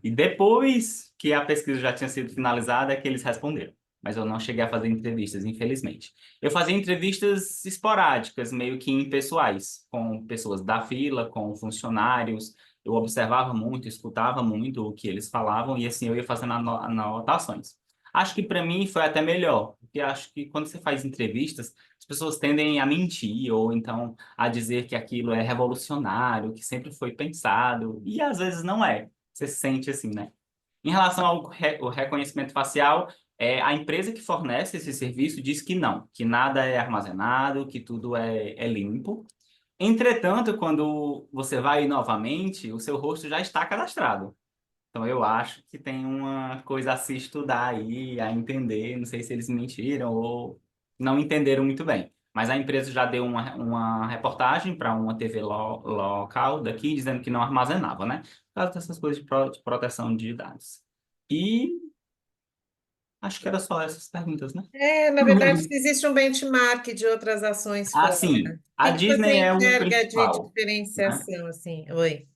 S7: e depois que a pesquisa já tinha sido finalizada, é que eles responderam. Mas eu não cheguei a fazer entrevistas, infelizmente. Eu fazia entrevistas esporádicas, meio que impessoais, com pessoas da fila, com funcionários. Eu observava muito, escutava muito o que eles falavam, e assim eu ia fazendo anotações. Acho que para mim foi até melhor, porque acho que quando você faz entrevistas, as pessoas tendem a mentir ou então a dizer que aquilo é revolucionário, que sempre foi pensado, e às vezes não é. Você se sente assim, né? Em relação ao reconhecimento facial, a empresa que fornece esse serviço diz que não, que nada é armazenado, que tudo é limpo. Entretanto, quando você vai novamente, o seu rosto já está cadastrado. Então eu acho que tem uma coisa a se estudar aí, a entender. Não sei se eles mentiram ou não entenderam muito bem. Mas a empresa já deu uma reportagem para uma TV local daqui, dizendo que não armazenava, né? Por causa dessas coisas de proteção de dados. E acho que era só essas perguntas, né?
S1: Na verdade, se existe um benchmark de outras ações
S7: Ah,
S1: fora.
S7: sim.
S1: O
S7: A
S1: que que você
S7: Disney é o
S1: enxerga de
S7: principal, né?
S1: diferenciação, assim? Oi.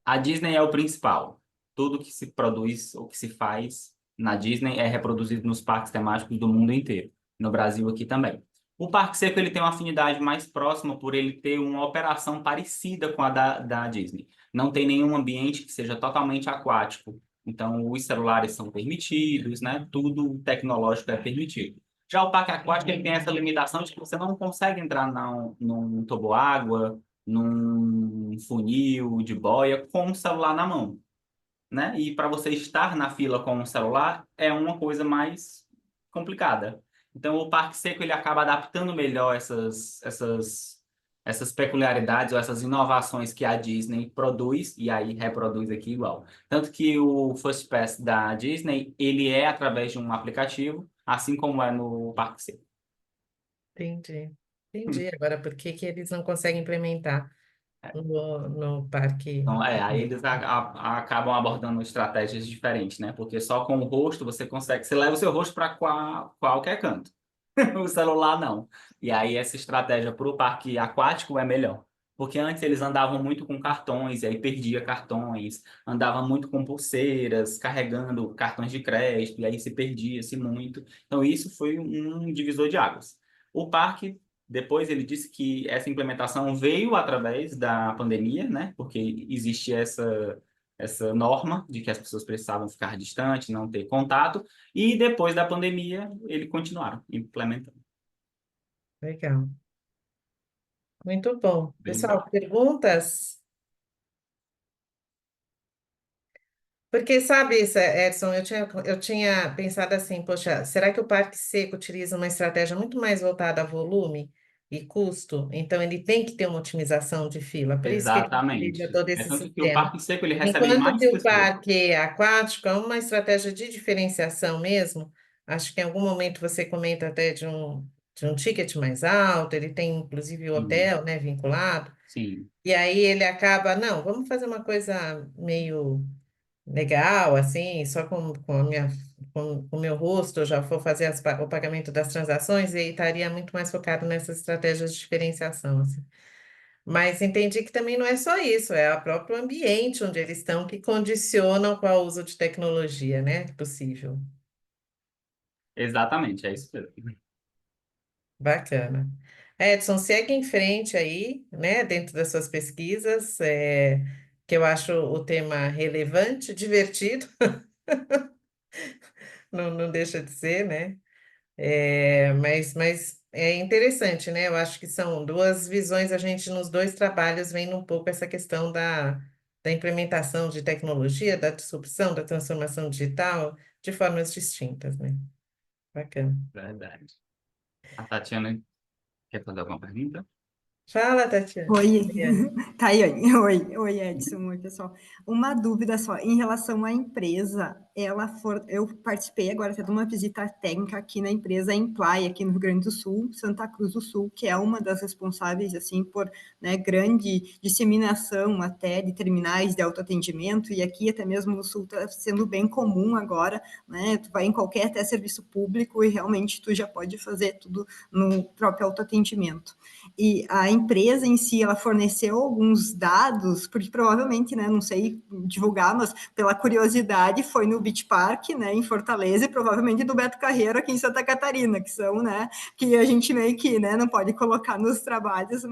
S7: A Disney é o principal. Tudo que se produz ou que se faz na Disney é reproduzido nos parques temáticos do mundo inteiro. No Brasil aqui também. O Parque Seco ele tem uma afinidade mais próxima por ele ter uma operação parecida com a da Disney. Não tem nenhum ambiente que seja totalmente aquático. Então, os celulares são permitidos, né? Tudo tecnológico é permitido. Já o parque aquático ele tem essa limitação de que você não consegue entrar num toboágua, num funil de boia com o celular na mão, né? E para você estar na fila com o celular é uma coisa mais complicada. Então, o Parque Seco ele acaba adaptando melhor essas peculiaridades ou essas inovações que a Disney produz e aí reproduz aqui igual. Tanto que o First Pass da Disney, ele é através de um aplicativo assim como é no Parque Seco.
S1: Entendi. Entendi. Agora, por que que eles não conseguem implementar no parque?
S7: Então, aí eles acabam abordando estratégias diferentes, né? Porque só com o rosto você consegue, você leva o seu rosto para qualquer canto. O celular não. E aí essa estratégia para o parque aquático é melhor. Porque antes eles andavam muito com cartões, e aí perdia cartões, andava muito com pulseiras, carregando cartões de crédito, e aí se perdia-se muito. Então isso foi um divisor de águas. O parque, depois ele disse que essa implementação veio através da pandemia, né? Porque existe essa norma de que as pessoas precisavam ficar distantes, não ter contato, e depois da pandemia, eles continuaram implementando.
S1: Legal. Muito bom.
S7: Bem
S1: Pessoal,
S7: legal.
S1: perguntas? Porque, sabe, Edson, eu tinha pensado assim, poxa, será que o Parque Seco utiliza uma estratégia muito mais voltada a volume e custo? Então, ele tem que ter uma otimização de fila, por isso que ele utiliza
S7: Exatamente.
S1: todo
S7: É
S1: esse
S7: tanto que o
S1: sistema.
S7: Parque Seco ele recebe
S1: Enquanto
S7: mais
S1: que o
S7: pessoas.
S1: parque aquático é uma estratégia de diferenciação mesmo, acho que em algum momento você comenta até de um ticket mais alto, ele tem inclusive o
S7: Sim,
S1: hotel, né, vinculado,
S7: sim,
S1: e aí ele acaba, não, vamos fazer uma coisa meio legal, assim, só com a minha, com o meu rosto, eu já vou fazer o pagamento das transações e aí estaria muito mais focado nessas estratégias de diferenciação, assim. Mas entendi que também não é só isso, é o próprio ambiente onde eles estão que condicionam qual o uso de tecnologia, né? Possível.
S7: exatamente, é isso mesmo.
S1: Bacana. Edson, segue em frente aí, né, dentro das suas pesquisas, que eu acho o tema relevante, divertido, não deixa de ser, né? Mas é interessante, né? Eu acho que são duas visões, a gente nos dois trabalhos vendo um pouco essa questão da implementação de tecnologia, da disrupção, da transformação digital, de formas distintas, né? Bacana.
S7: Verdade. A Tatiana quer fazer alguma pergunta?
S1: Fala, Tatiana.
S8: Oi,
S1: Mariana.
S8: tá aí, oi, oi, Edson, oi, pessoal. Uma dúvida só, em relação à empresa, eu participei agora até de uma visita técnica aqui na empresa Emplai, aqui no Rio Grande do Sul, Santa Cruz do Sul, que é uma das responsáveis, assim, por, né, grande disseminação até de terminais de autoatendimento, e aqui até mesmo no Sul está sendo bem comum agora, né, tu vai em qualquer até serviço público e realmente tu já pode fazer tudo no próprio autoatendimento. E a empresa em si, ela forneceu alguns dados, porque provavelmente, né, não sei divulgar, mas pela curiosidade, foi no Beach Park, né, em Fortaleza, e provavelmente do Beto Carreiro aqui em Santa Catarina, que são, né, que a gente meio que, né, não pode colocar nos trabalhos,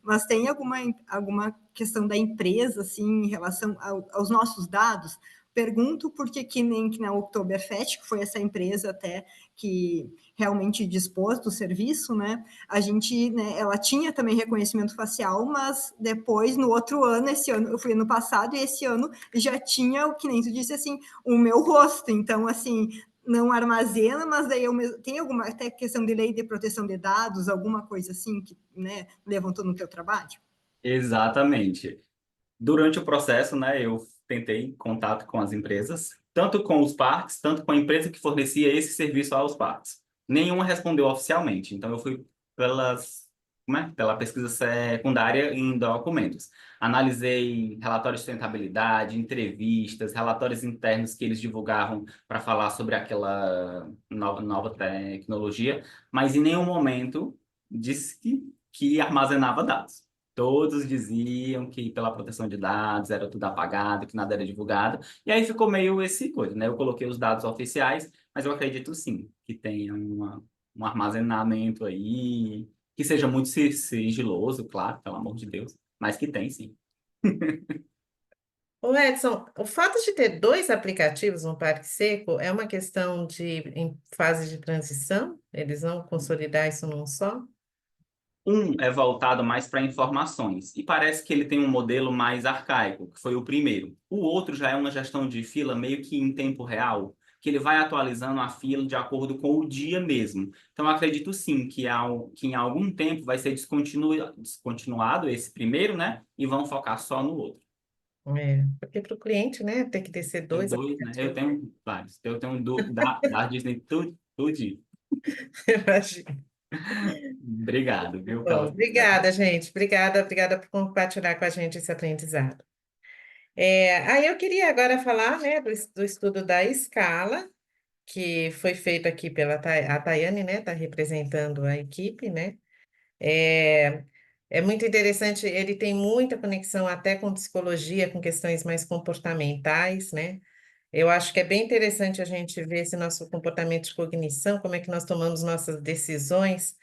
S8: mas tem alguma questão da empresa, assim, em relação aos nossos dados? Pergunto porque que na Oktoberfest, que foi essa empresa até que realmente dispôs do serviço, né, a gente, né, ela tinha também reconhecimento facial, mas depois, no outro ano, esse ano, eu fui ano passado, e esse ano já tinha, o que nem tu disse, assim, o meu rosto, então, assim, não armazena, mas daí tem alguma até questão de lei de proteção de dados, alguma coisa assim, que, né, levantou no teu trabalho?
S7: Exatamente. Durante o processo, né, eu tentei contato com as empresas, tanto com os parques, tanto com a empresa que fornecia esse serviço aos parques. Nenhuma respondeu oficialmente, então eu fui pela pesquisa secundária em documentos. Analisei relatórios de sustentabilidade, entrevistas, relatórios internos que eles divulgavam para falar sobre aquela nova tecnologia, mas em nenhum momento disse que armazenava dados. Todos diziam que pela proteção de dados era tudo apagado, que nada era divulgado. E aí ficou meio esse coisa, né? Eu coloquei os dados oficiais, mas eu acredito sim que tenha um armazenamento aí, que seja muito sigiloso, claro, pelo amor de Deus, mas que tem sim.
S1: Ô Edson, o fato de ter dois aplicativos no Parque Seco é uma questão em fase de transição? Eles vão consolidar isso num só?
S7: Um é voltado mais para informações e parece que ele tem um modelo mais arcaico, que foi o primeiro. O outro já é uma gestão de fila meio que em tempo real, que ele vai atualizando a fila de acordo com o dia mesmo. Então, eu acredito sim que em algum tempo vai ser descontinuado esse primeiro, né? E vão focar só no outro.
S1: Porque para o cliente, né, tem que descer
S7: Tem
S1: dois
S7: dois, né? Eu
S1: aplicativos.
S7: tenho vários. Eu tenho da Disney Tudinho.
S1: Imagina.
S7: Obrigado, viu,
S1: Bom,
S7: pela
S1: obrigada, gente. Obrigada por compartilhar com a gente esse aprendizado. Aí eu queria agora falar, né, do estudo da escala, que foi feito aqui pela a Tayane, né, está representando a equipe, né? É, é muito interessante, ele tem muita conexão até com psicologia, com questões mais comportamentais, né? Eu acho que é bem interessante a gente ver esse nosso comportamento de cognição, como é que nós tomamos nossas decisões,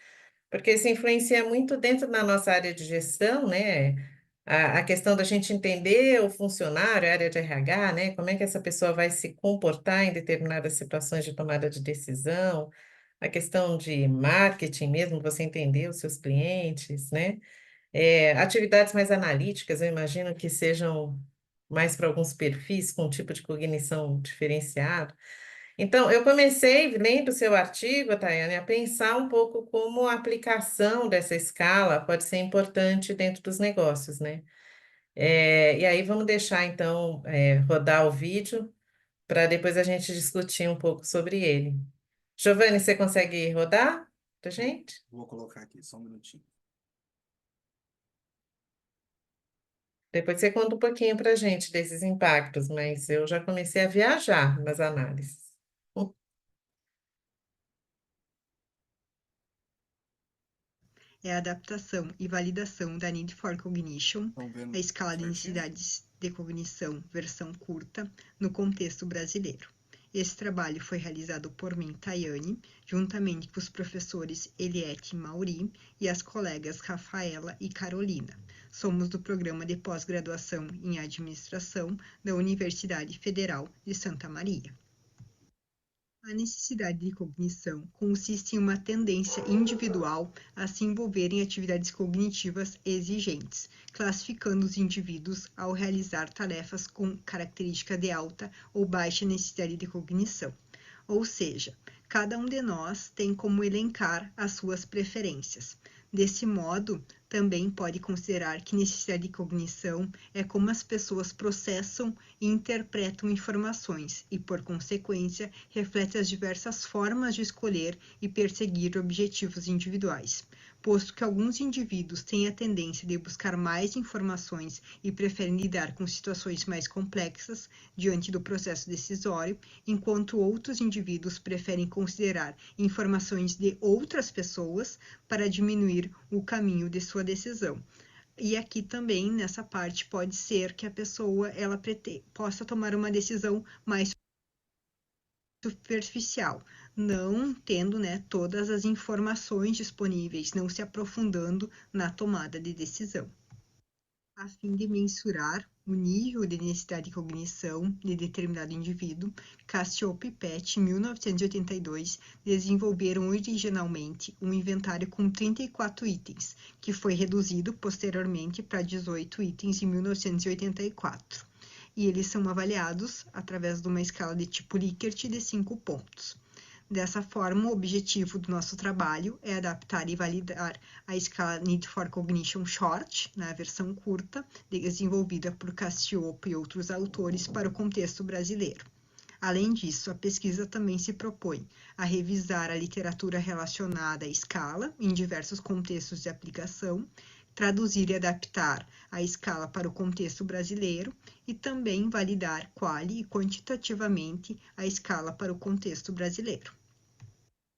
S1: porque isso influencia muito dentro da nossa área de gestão, né? A questão da gente entender o funcionário, a área de RH, né? Como é que essa pessoa vai se comportar em determinadas situações de tomada de decisão, a questão de marketing mesmo, você entender os seus clientes, né? Atividades mais analíticas, eu imagino que sejam mais para alguns perfis com um tipo de cognição diferenciado. Então, eu comecei, lendo o seu artigo, Tayane, a pensar um pouco como a aplicação dessa escala pode ser importante dentro dos negócios, né? E aí vamos deixar, então, rodar o vídeo para depois a gente discutir um pouco sobre ele. Giovanni, você consegue rodar para gente?
S6: Vou colocar aqui, só um minutinho.
S1: Depois você conta um pouquinho para a gente desses impactos, mas eu já comecei a viajar nas análises.
S8: É a adaptação e validação da Need for Cognition,
S6: Estão vendo
S8: a escala de
S6: certinho?
S8: necessidades de cognição versão curta, no contexto brasileiro. Esse trabalho foi realizado por mim, Tayane, juntamente com os professores Eliette e Mauri e as colegas Rafaela e Carolina. Somos do programa de pós-graduação em administração da Universidade Federal de Santa Maria. A necessidade de cognição consiste em uma tendência individual a se envolver em atividades cognitivas exigentes, classificando os indivíduos ao realizar tarefas com característica de alta ou baixa necessidade de cognição. Ou seja, cada um de nós tem como elencar as suas preferências. Desse modo, também pode considerar que necessidade de cognição é como as pessoas processam e interpretam informações e, por consequência, reflete as diversas formas de escolher e perseguir objetivos individuais. Posto que alguns indivíduos têm a tendência de buscar mais informações e preferem lidar com situações mais complexas diante do processo decisório, enquanto outros indivíduos preferem considerar informações de outras pessoas para diminuir o caminho de sua decisão. E aqui também, nessa parte, pode ser que a pessoa possa tomar uma decisão mais superficial, não tendo, né, todas as informações disponíveis, não se aprofundando na tomada de decisão. A fim de mensurar o nível de necessidade de cognição de determinado indivíduo, Cassiope e Pett, em 1982, desenvolveram originalmente um inventário com 34 itens, que foi reduzido posteriormente para 18 itens em 1984. E eles são avaliados através de uma escala de tipo Likert de 5 pontos. Dessa forma, o objetivo do nosso trabalho é adaptar e validar a escala Need for Cognition Short, na versão curta, desenvolvida por Cassiopo e outros autores para o contexto brasileiro. Além disso, a pesquisa também se propõe a revisar a literatura relacionada à escala em diversos contextos de aplicação, traduzir e adaptar a escala para o contexto brasileiro e também validar quali e quantitativamente a escala para o contexto brasileiro.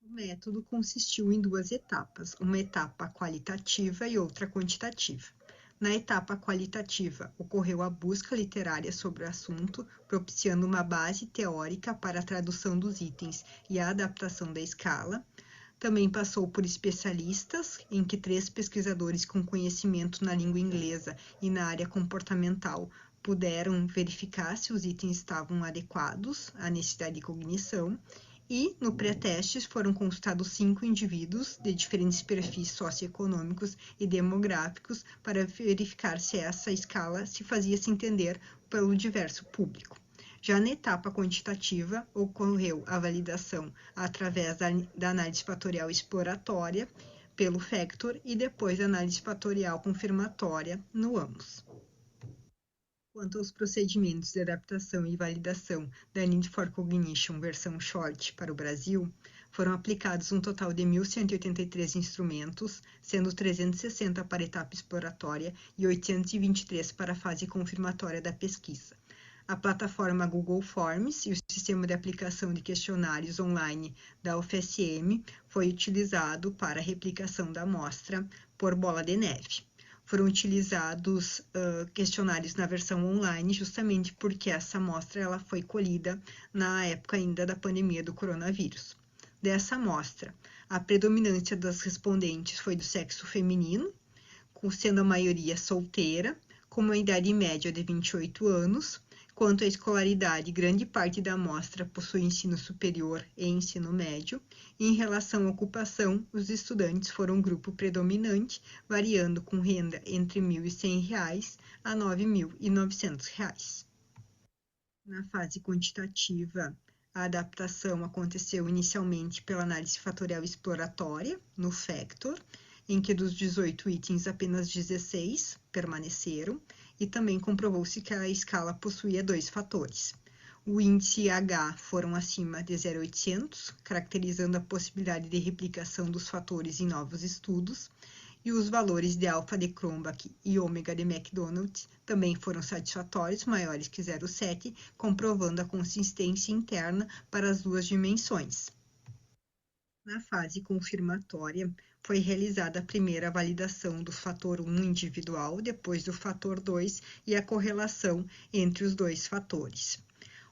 S8: O método consistiu em 2 etapas, uma etapa qualitativa e outra quantitativa. Na etapa qualitativa, ocorreu a busca literária sobre o assunto, propiciando uma base teórica para a tradução dos itens e a adaptação da escala. Também passou por especialistas, em que 3 pesquisadores com conhecimento na língua inglesa e na área comportamental puderam verificar se os itens estavam adequados à necessidade de cognição. E, no pré-testes, foram consultados 5 indivíduos de diferentes perfis socioeconômicos e demográficos para verificar se essa escala se fazia se entender pelo diverso público. Já na etapa quantitativa, ocorreu a validação através da análise fatorial exploratória pelo Factor e depois a análise fatorial confirmatória no AMOS. Quanto aos procedimentos de adaptação e validação da Need for Cognition versão short para o Brasil, Foram aplicados um total de 1.183 instrumentos, sendo 360 para a etapa exploratória e 823 para a fase confirmatória da pesquisa. A plataforma Google Forms e o sistema de aplicação de questionários online da UFSM foi utilizado para a replicação da amostra por bola de neve. Foram utilizados questionários na versão online, justamente porque essa amostra ela foi colhida na época ainda da pandemia do coronavírus. Dessa amostra, a predominância das respondentes foi do sexo feminino, sendo a maioria solteira, com uma idade média de 28 anos. Quanto à escolaridade, grande parte da amostra possui ensino superior e ensino médio. E em relação à ocupação, os estudantes foram um grupo predominante, variando com renda entre R$ 1.100 a R$ 9.900. Na fase quantitativa, a adaptação aconteceu inicialmente pela análise fatorial exploratória, no Factor, em que dos 18 itens, apenas 16 permaneceram, e também comprovou-se que a escala possuía 2 fatores. O índice H foram acima de 0,800, caracterizando a possibilidade de replicação dos fatores em novos estudos, e os valores de alfa de Cronbach e ômega de McDonald também foram satisfatórios, maiores que 0,7, comprovando a consistência interna para as duas dimensões. Na fase confirmatória, foi realizada a primeira validação do fator 1 individual, depois do fator 2 e a correlação entre os dois fatores.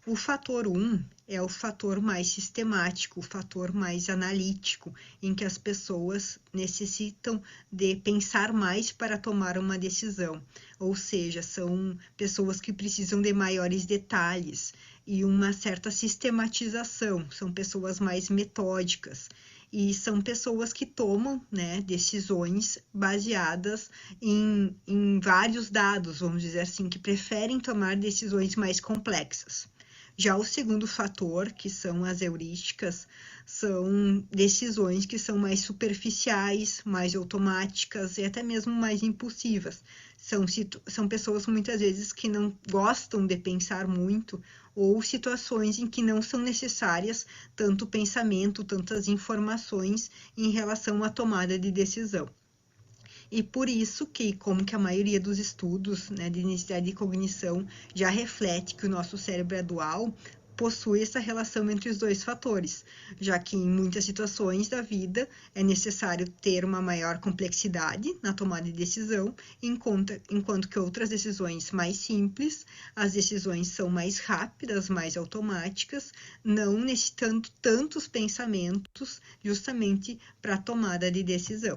S8: O fator 1 é o fator mais sistemático, o fator mais analítico, em que as pessoas necessitam de pensar mais para tomar uma decisão, ou seja, são pessoas que precisam de maiores detalhes e uma certa sistematização, são pessoas mais metódicas. E são pessoas que tomam, né, decisões baseadas em vários dados, vamos dizer assim, que preferem tomar decisões mais complexas. Já o segundo fator, que são as heurísticas, são decisões que são mais superficiais, mais automáticas e até mesmo mais impulsivas. São pessoas muitas vezes que não gostam de pensar muito ou situações em que não são necessárias tanto pensamento, tantas informações em relação à tomada de decisão. E por isso que, como que a maioria dos estudos, né, de necessidade de cognição já reflete que o nosso cérebro é dual, possui essa relação entre os dois fatores, já que em muitas situações da vida é necessário ter uma maior complexidade na tomada de decisão, enquanto que outras decisões mais simples, as decisões são mais rápidas, mais automáticas, não necessitando tantos pensamentos justamente para a tomada de decisão.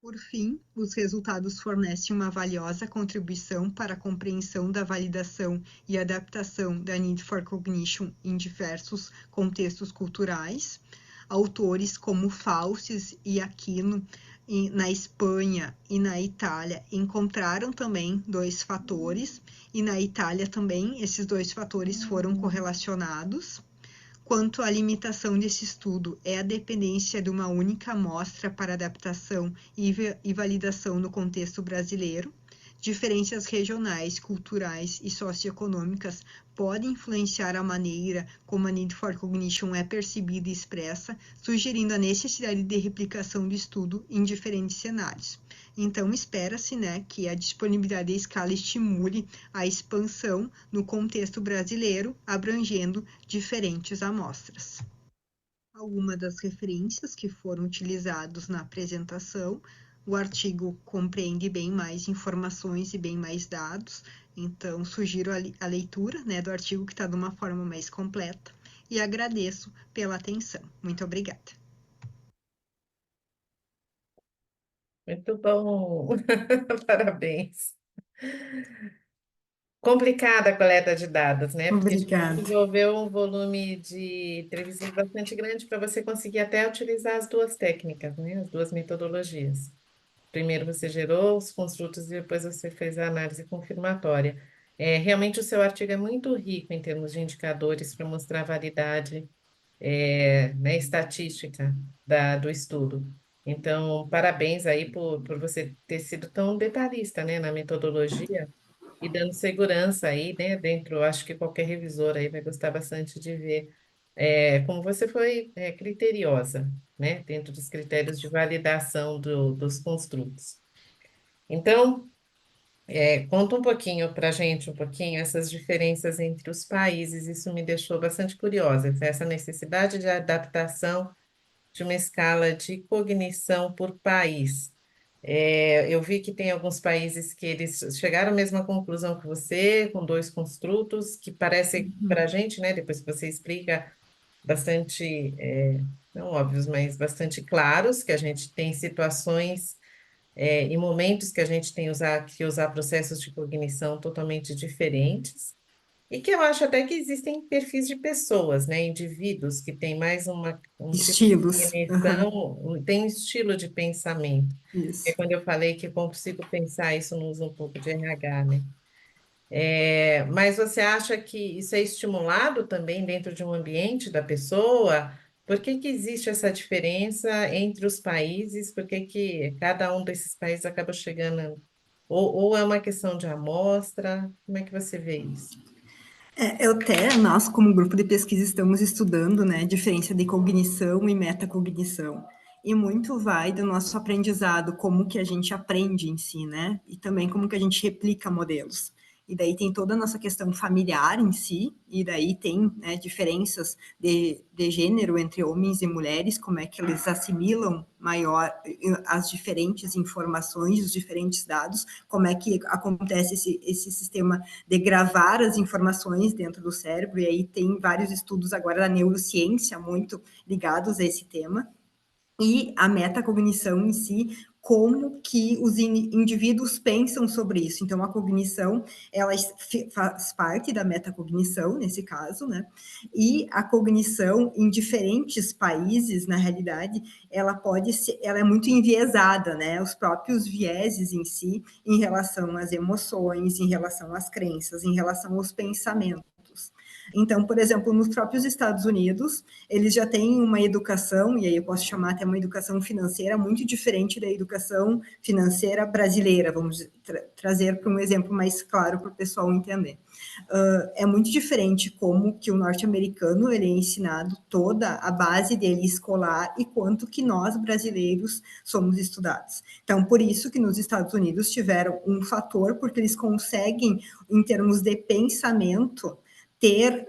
S8: Por fim, os resultados fornecem uma valiosa contribuição para a compreensão da validação e adaptação da Need for Cognition em diversos contextos culturais. Autores como Fauces e Aquino, na Espanha e na Itália, encontraram também 2 fatores, e na Itália também esses 2 fatores foram correlacionados. Quanto à limitação desse estudo, é a dependência de uma única amostra para adaptação e validação no contexto brasileiro. Diferenças regionais, culturais e socioeconômicas podem influenciar a maneira como a Need for Cognition é percebida e expressa, sugerindo a necessidade de replicação do estudo em diferentes cenários. Então, espera-se, né, que a disponibilidade da escala estimule a expansão no contexto brasileiro, abrangendo diferentes amostras. Algumas das referências que foram utilizadas na apresentação, o artigo compreende bem mais informações e bem mais dados, então sugiro a leitura, né, do artigo que está de uma forma mais completa, e agradeço pela atenção. Muito obrigada.
S1: Muito bom, parabéns. Complicada a coleta de dados, né? Porque a gente
S8: Obrigada.
S1: desenvolveu um volume de entrevistas bastante grande para você conseguir até utilizar as 2 técnicas, né? As 2 metodologias. Primeiro você gerou os construtos e depois você fez a análise confirmatória. Realmente o seu artigo é muito rico em termos de indicadores para mostrar a validade, né, estatística do estudo. Então, parabéns aí por você ter sido tão detalhista, né, na metodologia e dando segurança aí, né, dentro, acho que qualquer revisor aí vai gostar bastante de ver como você foi criteriosa, né, dentro dos critérios de validação dos construtos. Então, conta um pouquinho para a gente, um pouquinho, essas diferenças entre os países, isso me deixou bastante curiosa, essa necessidade de adaptação de uma escala de cognição por país. Eu vi que tem alguns países que eles chegaram à mesma conclusão que você, com dois construtos, que parece para a gente, né, depois que você explica, bastante, não óbvios, mas bastante claros, que a gente tem situações e momentos que a gente tem que usar processos de cognição totalmente diferentes, e que eu acho até que existem perfis de pessoas, né, indivíduos que têm mais um tipo de
S8: Estilos. Aham,
S1: cognição, tem um estilo de pensamento. É
S8: isso.
S1: quando eu falei que eu consigo pensar, isso não usa um pouco de RH, né? Mas você acha que isso é estimulado também dentro de um ambiente da pessoa? Por que que existe essa diferença entre os países? Por que que cada um desses países acaba chegando? Ou é uma questão de amostra? Como é que você vê isso?
S8: Nós, como grupo de pesquisa, estamos estudando, né, a diferença de cognição e metacognição. E muito vai do nosso aprendizado, como que a gente aprende em si, né? E também como que a gente replica modelos. E daí tem toda a nossa questão familiar em si, e daí tem, né, diferenças de gênero entre homens e mulheres, como é que eles assimilam maior as diferentes informações, os diferentes dados, como é que acontece esse sistema de gravar as informações dentro do cérebro, e aí tem vários estudos agora da neurociência muito ligados a esse tema, e a metacognição em si, como que os indivíduos pensam sobre isso. Então, a cognição, ela faz parte da metacognição, nesse caso, né? E a cognição, em diferentes países, na realidade, ela pode ser, ela é muito enviesada, né? Os próprios vieses em si, em relação às emoções, em relação às crenças, em relação aos pensamentos. Então, por exemplo, nos próprios Estados Unidos, eles já têm uma educação, e aí eu posso chamar até uma educação financeira muito diferente da educação financeira brasileira, vamos trazer para um exemplo mais claro para o pessoal entender. É muito diferente como que o norte-americano ele é ensinado toda a base dele escolar e quanto que nós brasileiros somos estudados. Então, por isso que nos Estados Unidos tiveram um fator, porque eles conseguem, em termos de pensamento, ter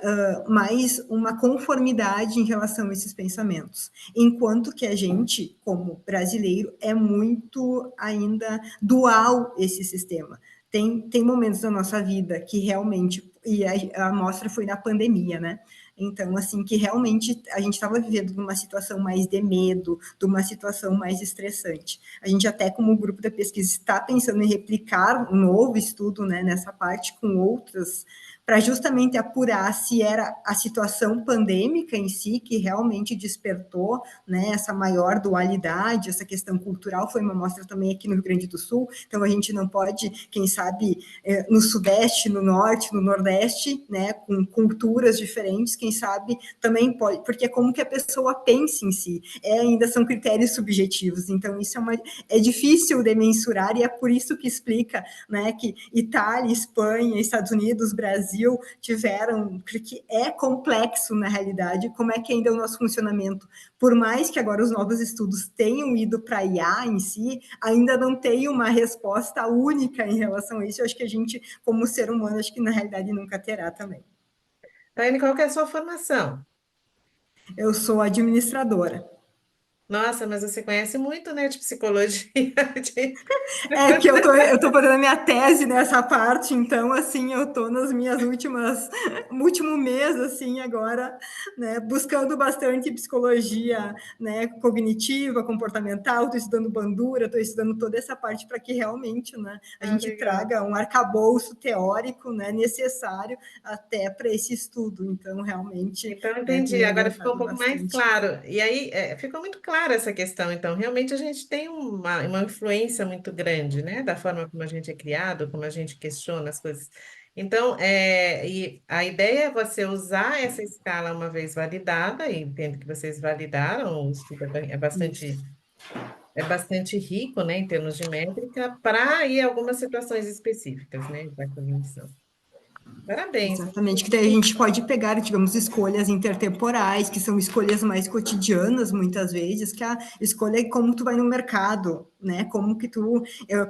S8: mais uma conformidade em relação a esses pensamentos. Enquanto que a gente, como brasileiro, é muito ainda dual esse sistema. Tem momentos da nossa vida que realmente, e a amostra foi na pandemia, né? Então, assim, que realmente a gente estava vivendo numa situação mais de medo, de uma situação mais estressante. A gente até, como grupo da pesquisa, está pensando em replicar um novo estudo, né, nessa parte com outras, para justamente apurar se era a situação pandêmica em si que realmente despertou, né, essa maior dualidade, essa questão cultural. Foi uma amostra também aqui no Rio Grande do Sul, então a gente não pode, quem sabe, no Sudeste, no Norte, no Nordeste, né, com culturas diferentes, quem sabe também pode, porque é como que a pessoa pensa em si, ainda são critérios subjetivos, então isso é difícil de mensurar, e é por isso que explica, né, que Itália, Espanha, Estados Unidos, Brasil tiveram, porque é complexo na realidade, como é que ainda é o nosso funcionamento, por mais que agora os novos estudos tenham ido para a IA em si, ainda não tem uma resposta única em relação a isso. Eu acho que a gente, como ser humano, acho que na realidade nunca terá também.
S1: Taine, qual que é a sua formação?
S8: Eu sou administradora.
S1: Nossa, mas você conhece muito, né, de psicologia.
S8: É que eu tô fazendo a minha tese nessa parte, então, assim, eu tô nas minhas último mês, assim, agora, né, buscando bastante psicologia, né, cognitiva, comportamental, tô estudando Bandura, tô estudando toda essa parte para que realmente, né, a
S1: Ah,
S8: gente
S1: legal.
S8: traga um arcabouço teórico, né, necessário até para esse estudo. Então, realmente,
S1: Então,
S8: né,
S1: entendi.
S8: tenho
S1: Agora ficou um
S8: adiantado
S1: pouco mais
S8: bastante.
S1: claro. E aí, ficou muito clara essa questão. Então, realmente a gente tem uma influência muito grande, né? Da forma como a gente é criado, como a gente questiona as coisas. Então, e a ideia é você usar essa escala uma vez validada, e entendo que vocês validaram, o estudo
S8: Isso.
S1: é bastante rico, né, em termos de métrica, para ir algumas situações específicas, né, da cognição. Parabéns.
S8: Exatamente, que daí a gente pode pegar, digamos, escolhas intertemporais, que são escolhas mais cotidianas, muitas vezes, que a escolha é como tu vai no mercado, né? Como que tu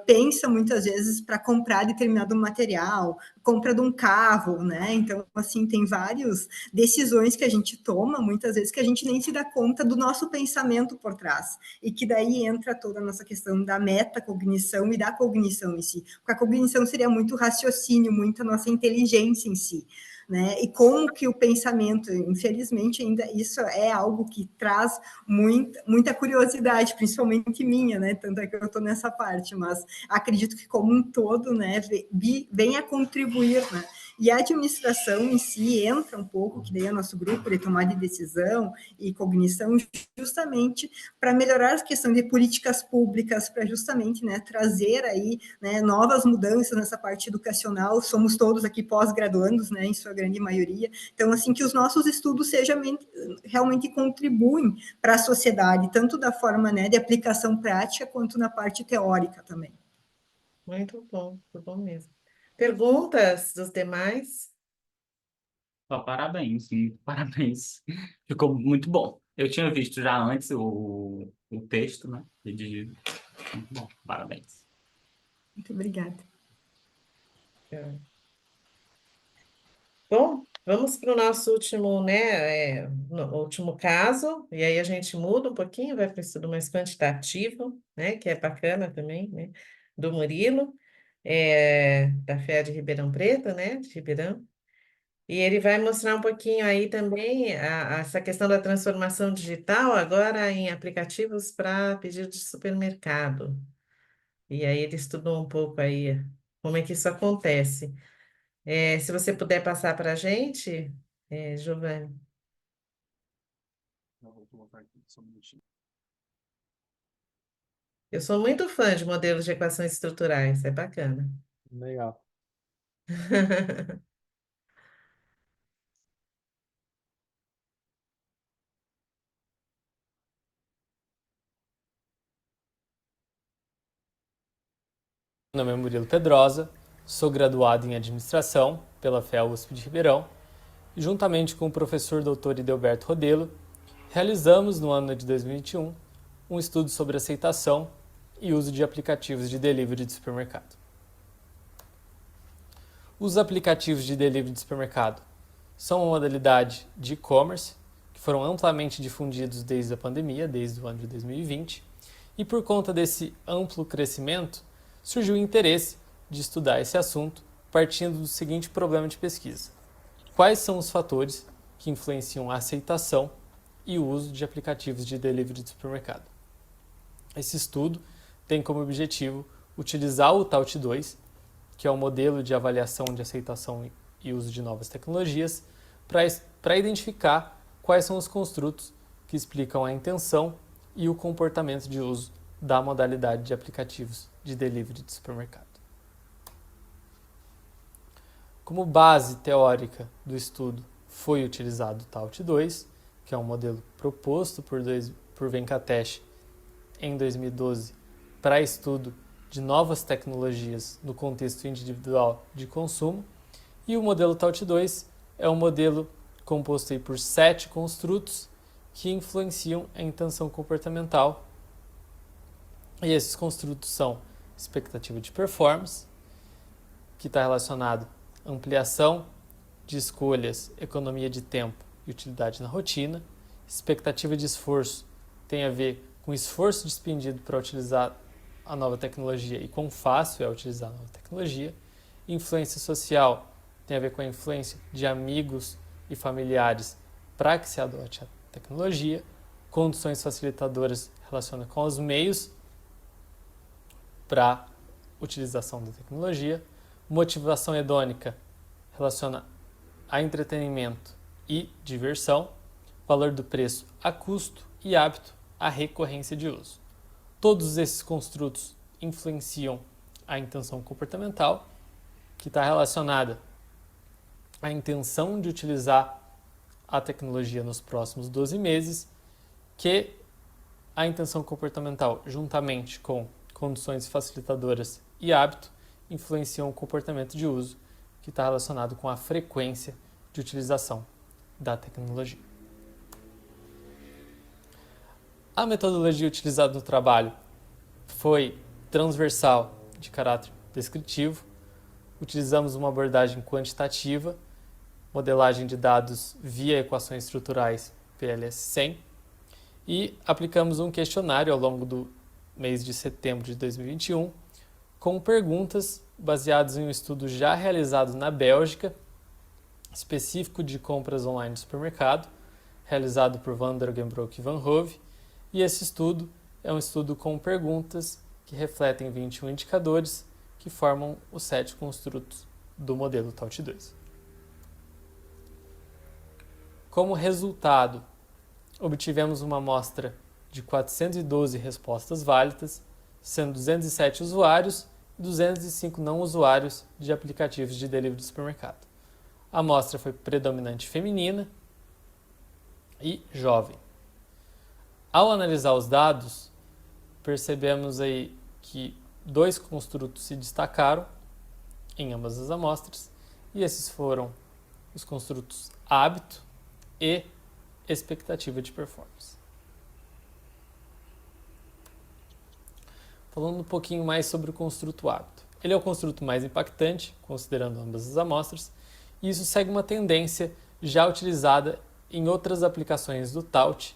S8: pensa, muitas vezes, para comprar determinado material, compra de um carro, né? Então, assim, tem várias decisões que a gente toma, muitas vezes, que a gente nem se dá conta do nosso pensamento por trás. E que daí entra toda a nossa questão da metacognição e da cognição em si. Porque a cognição seria muito raciocínio, muito a nossa inteligência em si. Né? E como que o pensamento, infelizmente, ainda isso é algo que traz muita curiosidade, principalmente minha, né? Tanto é que eu estou nessa parte, mas acredito que como um todo, né, vem a contribuir, né? E a administração em si entra um pouco, que daí é o nosso grupo de tomada de decisão e cognição, justamente para melhorar a questão de políticas públicas, para justamente, né, trazer aí, né, novas mudanças nessa parte educacional. Somos todos aqui pós-graduandos, né, em sua grande maioria. Então, assim, que os nossos estudos realmente contribuem para a sociedade, tanto da forma, né, de aplicação prática, quanto na parte teórica também.
S1: Muito bom mesmo. Perguntas dos demais?
S7: Só parabéns, parabéns. Ficou muito bom. Eu tinha visto já antes o texto, né? Redigido. Muito bom, parabéns.
S8: Muito obrigada.
S1: Bom, vamos para o nosso último, né, último caso, e aí a gente muda um pouquinho, vai para o estudo mais quantitativo, né, que é bacana também, né, do Murilo, da FEA de Ribeirão Preto, né, de Ribeirão, e ele vai mostrar um pouquinho aí também essa questão da transformação digital agora em aplicativos para pedido de supermercado, e aí ele estudou um pouco aí como é que isso acontece. Se você puder passar para a gente, Giovanni. Eu sou muito fã de modelos de equações estruturais, é bacana.
S5: Legal. Meu nome é Murilo Pedrosa, sou graduado em Administração pela FEA USP de Ribeirão e, juntamente com o professor Dr. Idelberto Rodelo, realizamos no ano de 2021 um estudo sobre aceitação e uso de aplicativos de delivery de supermercado. Os aplicativos de delivery de supermercado são uma modalidade de e-commerce que foram amplamente difundidos desde a pandemia, desde o ano de 2020, e por conta desse amplo crescimento, surgiu o interesse de estudar esse assunto partindo do seguinte problema de pesquisa: quais são os fatores que influenciam a aceitação e o uso de aplicativos de delivery de supermercado? Esse estudo tem como objetivo utilizar o TAUT2, que é o modelo de avaliação de aceitação e uso de novas tecnologias, para identificar quais são os construtos que explicam a intenção e o comportamento de uso da modalidade de aplicativos de delivery de supermercado. Como base teórica do estudo foi utilizado o TAUT2, que é um modelo proposto por Venkatesh em 2012 para estudo de novas tecnologias no contexto individual de consumo, e o modelo TAUT2 é um modelo composto aí por 7 construtos que influenciam a intenção comportamental. E esses construtos são expectativa de performance, que está relacionado à ampliação de escolhas, economia de tempo e utilidade na rotina. Expectativa de esforço tem a ver com o esforço despendido para utilizar a nova tecnologia e quão fácil é utilizar a nova tecnologia. Influência social tem a ver com a influência de amigos e familiares para que se adote a tecnologia. Condições facilitadoras relacionam com os meios para utilização da tecnologia. Motivação hedônica relaciona a entretenimento e diversão. Valor do preço a custo e hábito a recorrência de uso. Todos esses construtos influenciam a intenção comportamental, que está relacionada à intenção de utilizar a tecnologia nos próximos 12 meses, que a intenção comportamental, juntamente com condições facilitadoras e hábito, influenciam o comportamento de uso, que está relacionado com a frequência de utilização da tecnologia. A metodologia utilizada no trabalho foi transversal, de caráter descritivo. Utilizamos uma abordagem quantitativa, modelagem de dados via equações estruturais PLS-100, e aplicamos um questionário ao longo do mês de setembro de 2021, com perguntas baseadas em um estudo já realizado na Bélgica, específico de compras online de supermercado, realizado por Van Dergenbroek e Van Hove, e esse estudo é um estudo com perguntas que refletem 21 indicadores que formam os 7 construtos do modelo TAUT2. Como resultado, obtivemos uma amostra de 412 respostas válidas, sendo 207 usuários e 205 não usuários de aplicativos de delivery de supermercado. A amostra foi predominante feminina e jovem. Ao analisar os dados, percebemos aí que 2 construtos se destacaram em ambas as amostras, e esses foram os construtos hábito e expectativa de performance. Falando um pouquinho mais sobre o construto hábito. Ele é o construto mais impactante, considerando ambas as amostras, e isso segue uma tendência já utilizada em outras aplicações do TAUT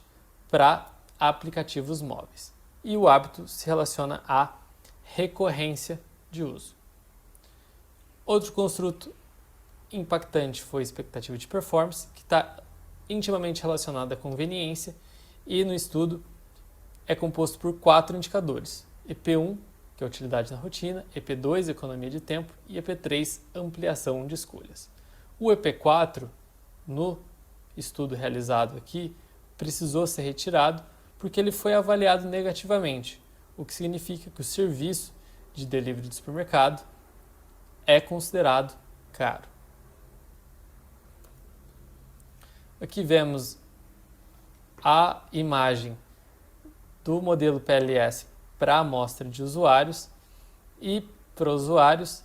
S5: para aplicativos móveis. E o hábito se relaciona à recorrência de uso. Outro construto impactante foi a expectativa de performance, que está intimamente relacionada à conveniência, e no estudo é composto por 4 indicadores: EP1, que é utilidade na rotina, EP2, economia de tempo, e EP3, ampliação de escolhas. O EP4, no estudo realizado aqui, precisou ser retirado porque ele foi avaliado negativamente, o que significa que o serviço de delivery de supermercado é considerado caro. Aqui vemos a imagem do modelo PLS para a amostra de usuários, e para usuários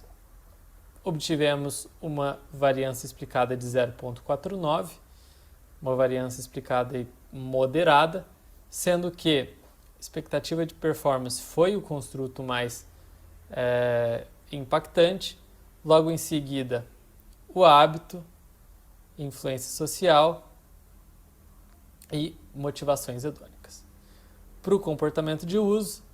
S5: obtivemos uma variância explicada de 0,49, uma variância explicada moderada, sendo que expectativa de performance foi o construto mais impactante, logo em seguida o hábito, influência social e motivações hedônicas. Para o comportamento de uso,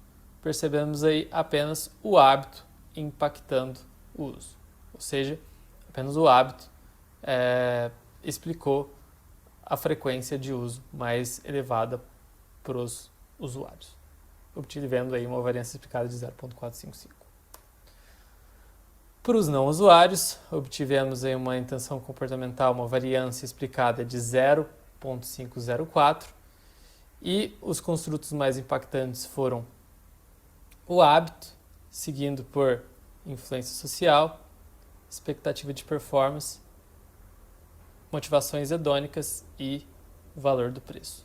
S5: percebemos aí apenas o hábito impactando o uso, ou seja, apenas o hábito explicou a frequência de uso mais elevada para os usuários, obtivendo aí uma variância explicada de 0,455. Para os não usuários, obtivemos aí uma intenção comportamental, uma variância explicada de 0,504, e os construtos mais impactantes foram o hábito, seguindo por influência social, expectativa de performance, motivações hedônicas e valor do preço.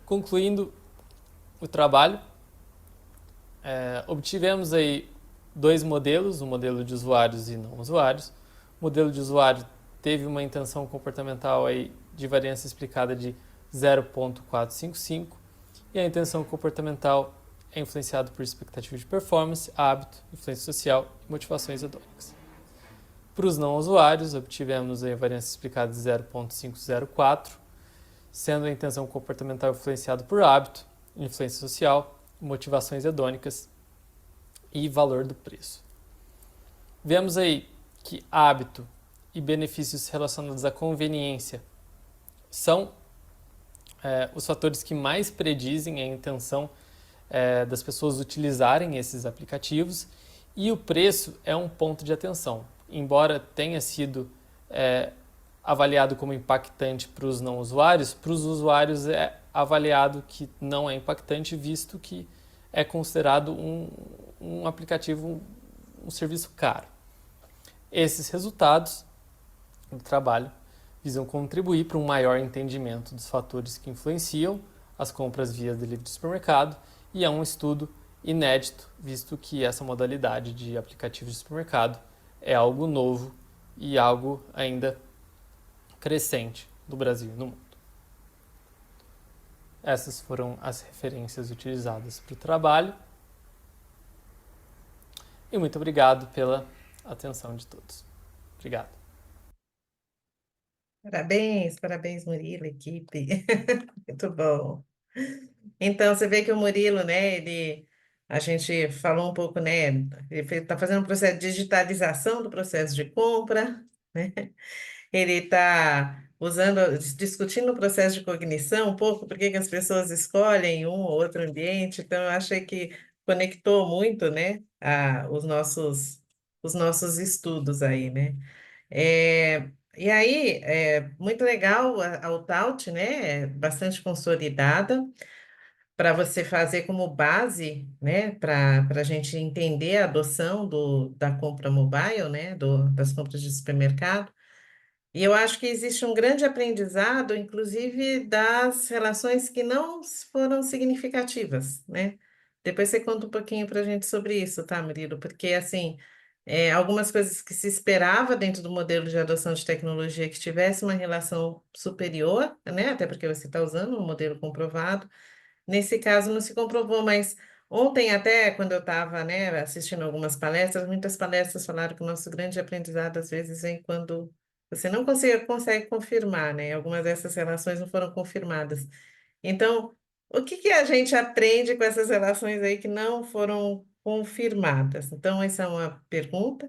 S5: Concluindo o trabalho, obtivemos aí 2 modelos, um modelo de usuários e não usuários. O modelo de usuário teve uma intenção comportamental aí de variância explicada de 0,455, e a intenção comportamental é influenciada por expectativa de performance, hábito, influência social e motivações hedônicas. Para os não usuários, obtivemos aí a variância explicada de 0,504, sendo a intenção comportamental influenciada por hábito, influência social, motivações hedônicas e valor do preço. Vemos aí que hábito e benefícios relacionados à conveniência são os fatores que mais predizem a intenção das pessoas utilizarem esses aplicativos, e o preço é um ponto de atenção. Embora tenha sido avaliado como impactante para os não usuários, para os usuários é avaliado que não é impactante, visto que é considerado um aplicativo, um serviço caro. Esses resultados do trabalho visam contribuir para um maior entendimento dos fatores que influenciam as compras via delivery de supermercado, e é um estudo inédito, visto que essa modalidade de aplicativo de supermercado é algo novo e algo ainda crescente no Brasil e no mundo. Essas foram as referências utilizadas para o trabalho. E muito obrigado pela atenção de todos. Obrigado.
S1: Parabéns, parabéns, Murilo, equipe. Muito bom. Então, você vê que o Murilo, né, a gente falou um pouco, né, ele está fazendo um processo de digitalização do processo de compra, né? Ele está discutindo o processo de cognição um pouco, por que que as pessoas escolhem um ou outro ambiente. Então, eu achei que conectou muito, né, os nossos estudos aí, né? E aí, muito legal a Outaut, né? É bastante consolidada para você fazer como base, né? Para a gente entender a adoção da compra mobile, né? Das compras de supermercado. E eu acho que existe um grande aprendizado, inclusive das relações que não foram significativas, né? Depois você conta um pouquinho para a gente sobre isso, tá, Murilo? Porque, assim, algumas coisas que se esperava dentro do modelo de adoção de tecnologia que tivesse uma relação superior, né? Até porque você está usando um modelo comprovado. Nesse caso não se comprovou, mas ontem até quando eu estava, né, assistindo algumas palestras, muitas palestras falaram que o nosso grande aprendizado às vezes vem quando você não consegue confirmar, né? Algumas dessas relações não foram confirmadas. Então, o que que a gente aprende com essas relações aí que não foram confirmadas? Então, essa é uma pergunta.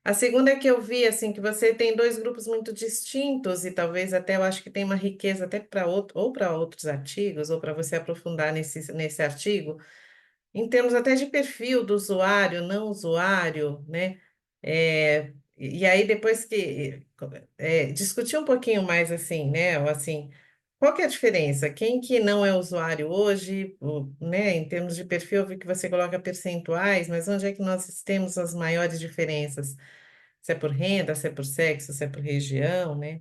S1: A segunda é que eu vi assim que você tem dois grupos muito distintos e talvez até eu acho que tem uma riqueza até para outro ou para outros artigos ou para você aprofundar nesse artigo, em termos até de perfil do usuário, não usuário, né? E aí depois que discutir um pouquinho mais assim, né? Ou assim, qual que é a diferença? Quem que não é usuário hoje, né? Em termos de perfil, eu vi que você coloca percentuais, mas onde é que nós temos as maiores diferenças? Se é por renda, se é por sexo, se é por região, né?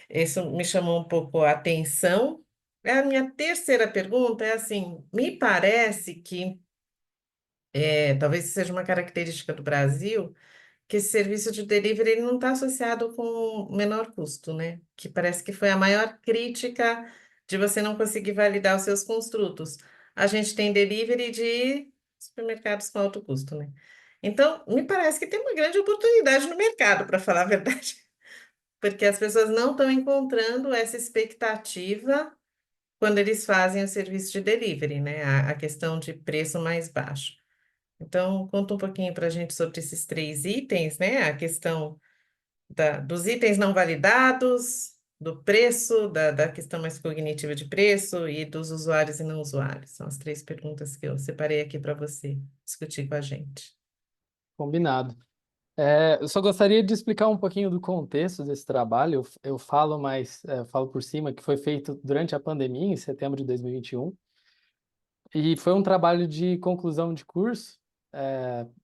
S1: Isso me chamou um pouco a atenção. A minha terceira pergunta é assim, me parece que talvez seja uma característica do Brasil, que esse serviço de delivery ele não está associado com menor custo, né? Que parece que foi a maior crítica de você não conseguir validar os seus construtos. A gente tem delivery de supermercados com alto custo, né? Então, me parece que tem uma grande oportunidade no mercado, para falar a verdade, porque as pessoas não estão encontrando essa expectativa quando eles fazem o serviço de delivery, né? A questão de preço mais baixo. Então, conta um pouquinho para a gente sobre esses três itens, né? A questão dos itens não validados, do preço, da questão mais cognitiva de preço e dos usuários e não usuários. São as três perguntas que eu separei aqui para você discutir com a gente.
S5: Combinado. Eu só gostaria de explicar um pouquinho do contexto desse trabalho. Eu falo falo por cima, que foi feito durante a pandemia, em setembro de 2021. E foi um trabalho de conclusão de curso.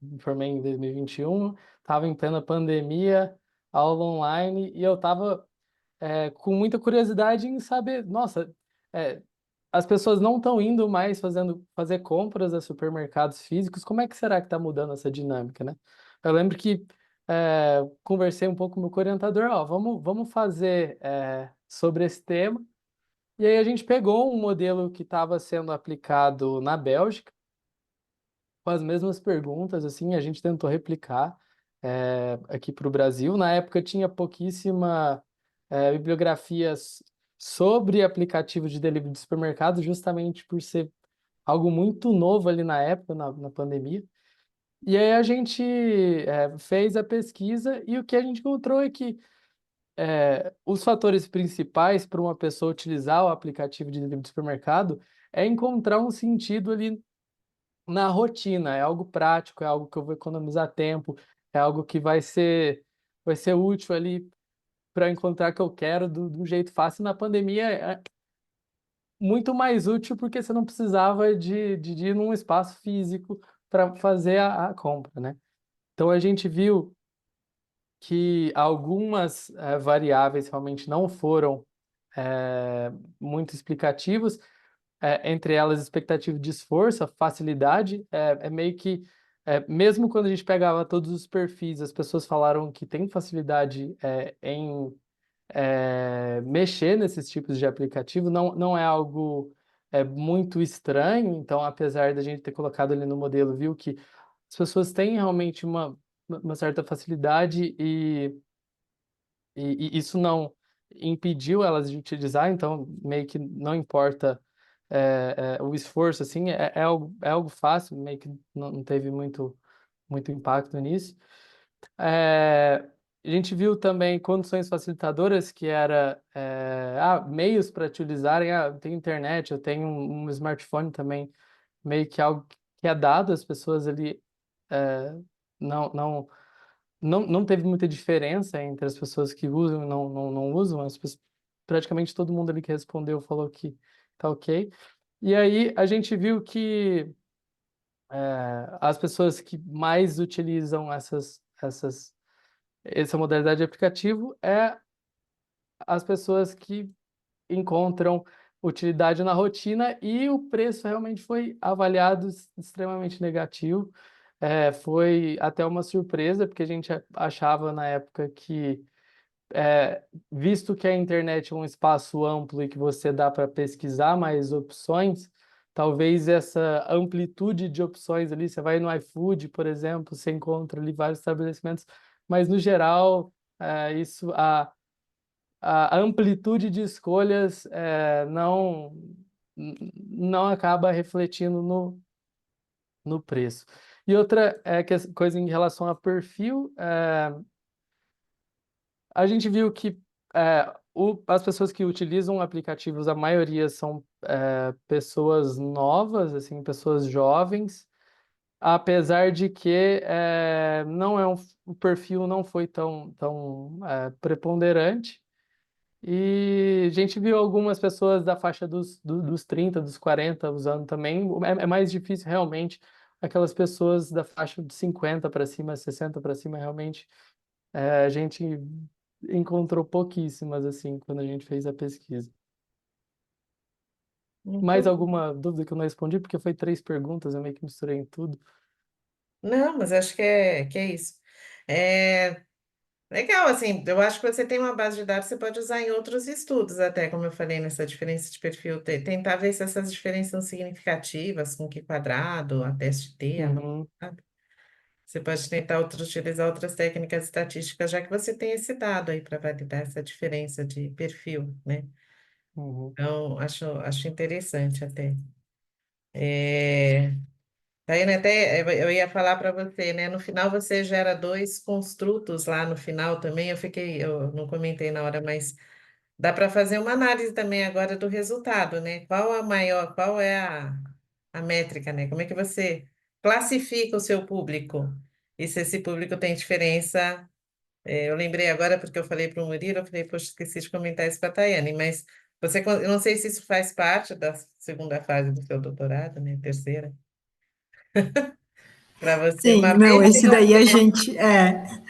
S5: Me formei em 2021, estava em plena pandemia, aula online, e eu estava com muita curiosidade em saber, nossa, é, as pessoas não estão indo mais fazer compras a supermercados físicos, como é que será que está mudando essa dinâmica, né? Eu lembro que conversei um pouco com o meu orientador, ó, vamos fazer sobre esse tema, e aí a gente pegou um modelo que estava sendo aplicado na Bélgica, com as mesmas perguntas, assim, a gente tentou replicar aqui para o Brasil. Na época tinha pouquíssima bibliografia sobre aplicativos de delivery de supermercado, justamente por ser algo muito novo ali na época, na pandemia. E aí a gente fez a pesquisa e o que a gente encontrou é que os fatores principais para uma pessoa utilizar o aplicativo de delivery de supermercado é encontrar um sentido ali na rotina, é algo prático, é algo que eu vou economizar tempo, é algo que vai ser útil ali para encontrar o que eu quero do jeito fácil. Na pandemia é muito mais útil porque você não precisava de ir num espaço físico para fazer a compra, né? Então a gente viu que algumas variáveis realmente não foram muito explicativas, entre elas expectativa de esforço, a facilidade, é meio que, mesmo quando a gente pegava todos os perfis, as pessoas falaram que tem facilidade em mexer nesses tipos de aplicativo, não é algo muito estranho, então apesar da gente ter colocado ali no modelo, viu que as pessoas têm realmente uma certa facilidade e isso não impediu elas de utilizar, então meio que não importa o esforço, assim, é algo fácil, meio que não teve muito impacto nisso. É, a gente viu também condições facilitadoras, que era meios para te utilizarem, eu tenho internet, eu tenho um smartphone também, meio que algo que é dado às pessoas ali, não, não não teve muita diferença entre as pessoas que usam e não usam. Praticamente todo mundo ali que respondeu falou que tá ok. E aí a gente viu que as pessoas que mais utilizam essa modalidade de aplicativo as pessoas que encontram utilidade na rotina e o preço realmente foi avaliado extremamente negativo. Foi até uma surpresa, porque a gente achava na época que, visto que a internet é um espaço amplo e que você dá para pesquisar mais opções, talvez essa amplitude de opções ali, você vai no iFood, por exemplo, você encontra ali vários estabelecimentos, mas no geral, a amplitude de escolhas não acaba refletindo no preço. E outra coisa em relação a perfil, a gente viu que as pessoas que utilizam aplicativos, a maioria são pessoas novas, assim, pessoas jovens, apesar de que não o perfil não foi tão preponderante. E a gente viu algumas pessoas da faixa dos 30, dos 40 usando também. É mais difícil realmente aquelas pessoas da faixa de 50 para cima, 60 para cima, realmente a gente encontrou pouquíssimas assim quando a gente fez a pesquisa.
S1: Muito
S5: Mais
S1: bom.
S5: alguma dúvida que eu não respondi? Porque foi 3 perguntas, eu meio que misturei em tudo.
S1: Não, mas acho que é isso. É, legal, assim, eu acho que você tem uma base de dados, você pode usar em outros estudos, até, como eu falei, nessa diferença de perfil, tentar ver se essas diferenças são significativas, com que quadrado, a teste T, a não,
S5: Uhum,
S1: sabe? Você pode tentar utilizar outras técnicas estatísticas, já que você tem esse dado aí para validar essa diferença de perfil, né?
S5: uhum.
S1: Então, acho interessante até. É, Taiane, até eu ia falar para você, né? No final você gera dois construtos lá no final também. Eu não comentei na hora, mas dá para fazer uma análise também agora do resultado, né? Qual é a métrica, né? Como é que você classifica o seu público? E se esse público tem diferença. Eu lembrei agora porque eu falei para o Murilo, eu falei, poxa, esqueci de comentar isso com a Tayane, mas eu não sei se isso faz parte da segunda fase do seu doutorado, né? Terceira, para você,
S8: Sim,
S1: uma
S8: não,
S1: vez que
S8: esse daí a
S1: você
S8: gente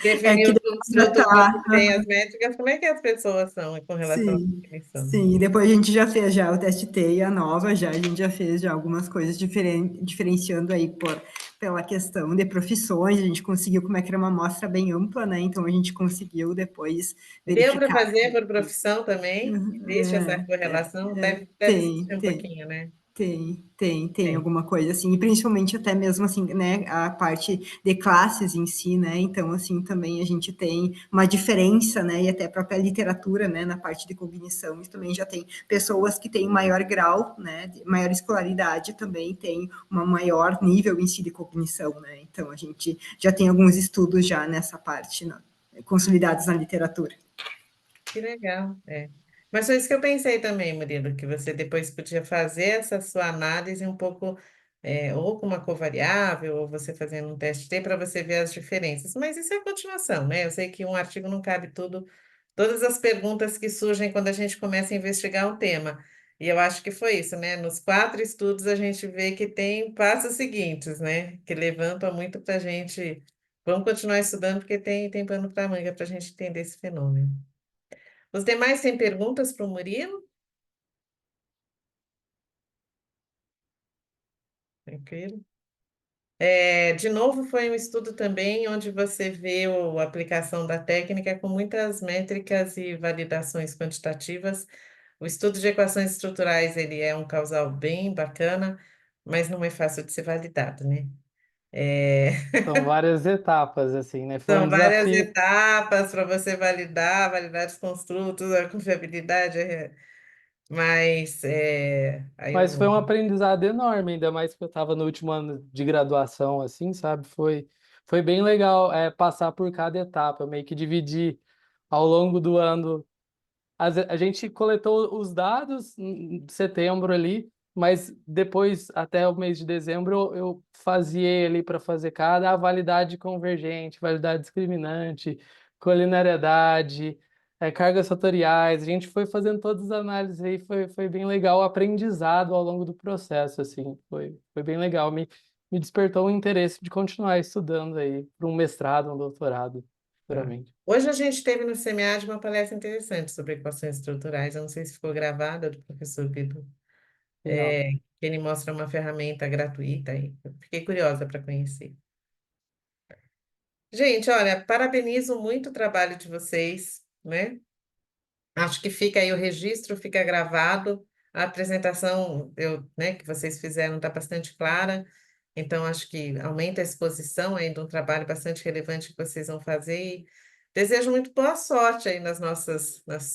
S1: definiu
S8: que
S1: o
S8: já
S1: construto bom
S8: tá.
S1: que tem as métricas, como é que as pessoas são com relação à
S8: Sim,
S1: definição?
S8: sim. E depois a gente já fez já o teste T e a nova já, a gente já fez já algumas coisas diferenciando aí pela questão de profissões, a gente conseguiu, como é que era uma amostra bem ampla, né? Então a gente conseguiu depois
S1: Deu para
S8: verificar.
S1: fazer por profissão também? Existe essa correlação? Deve existir
S8: Tem,
S1: um
S8: tem.
S1: pouquinho, né?
S8: Tem
S1: Tem.
S8: alguma coisa assim, e principalmente até mesmo assim, né, a parte de classes em si, né, então assim, também a gente tem uma diferença, né, e até a própria literatura, né, na parte de cognição, isso também já tem pessoas que têm maior grau, né, maior escolaridade também tem um maior nível em si de cognição, né, então a gente já tem alguns estudos já nessa parte, né, consolidados na literatura.
S1: Que legal, é. Mas foi isso que eu pensei também, Murilo, que você depois podia fazer essa sua análise um pouco, ou com uma covariável, ou você fazendo um teste T para você ver as diferenças. Mas isso é a continuação, né? Eu sei que um artigo não cabe tudo, todas as perguntas que surgem quando a gente começa a investigar um tema. E eu acho que foi isso, né? Nos 4 estudos a gente vê que tem passos seguintes, né? Que levantam muito para a gente. Vamos continuar estudando, porque tem pano para manga para a gente entender esse fenômeno. Os demais têm perguntas para o Murilo? Tranquilo. De novo, foi um estudo também onde você vê a aplicação da técnica com muitas métricas e validações quantitativas. O estudo de equações estruturais, ele é um causal bem bacana, mas não é fácil de ser validado, né? É,
S5: São várias etapas, assim, né? Foi um
S1: São várias
S5: desafio.
S1: etapas para você validar os construtos, a confiabilidade, aí eu
S5: Mas foi
S1: não.
S5: um aprendizado enorme, ainda mais que eu estava no último ano de graduação, assim, sabe? Foi bem legal, passar por cada etapa, eu meio que dividi ao longo do ano. A gente coletou os dados em setembro ali, mas depois, até o mês de dezembro, eu fazia ele para fazer cada validade convergente, validade discriminante, colinariedade, cargas fatoriais. A gente foi fazendo todas as análises aí, foi bem legal o aprendizado ao longo do processo, assim, foi bem legal. Me despertou o interesse de continuar estudando aí para um mestrado, um doutorado,
S1: Tá.
S5: futuramente.
S1: Hoje a gente teve no SEMEAD uma palestra interessante sobre equações estruturais. Eu não sei se ficou gravada do professor Guido,
S5: Legal.
S1: que ele mostra uma ferramenta gratuita aí. Eu fiquei curiosa para conhecer. Gente, olha, parabenizo muito o trabalho de vocês, né? Acho que fica aí o registro, fica gravado. A apresentação né, que vocês fizeram está bastante clara, então acho que aumenta a exposição aí de um trabalho bastante relevante que vocês vão fazer. E desejo muito boa sorte aí nas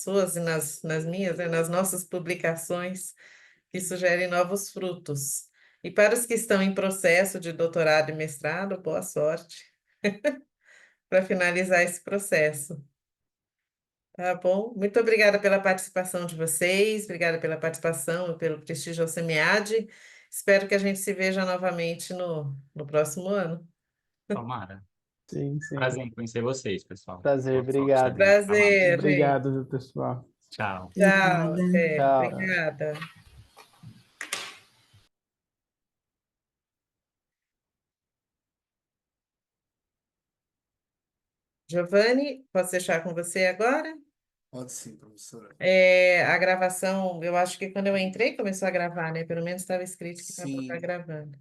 S1: suas e nas minhas, né, nas nossas publicações, que isso gere novos frutos. E para os que estão em processo de doutorado e mestrado, boa sorte para finalizar esse processo. Tá bom? Muito obrigada pela participação de vocês, obrigada pela participação e pelo prestígio ao SEMIAD. Espero que a gente se veja novamente no próximo ano.
S7: Tomara.
S3: Sim, sim.
S7: Prazer em conhecer vocês, pessoal.
S5: Prazer,
S7: Boa sorte
S5: obrigado.
S7: também no trabalho.
S1: Prazer, gente.
S3: Obrigado, viu, pessoal.
S7: Tchau.
S1: Tchau,
S8: Obrigada.
S1: até.
S5: Tchau.
S1: Obrigada. Giovanni, posso deixar com você agora?
S6: Pode sim, professora.
S1: A gravação, eu acho que quando eu entrei começou a gravar, né? Pelo menos estava escrito que estava
S6: Sim,
S1: gravando.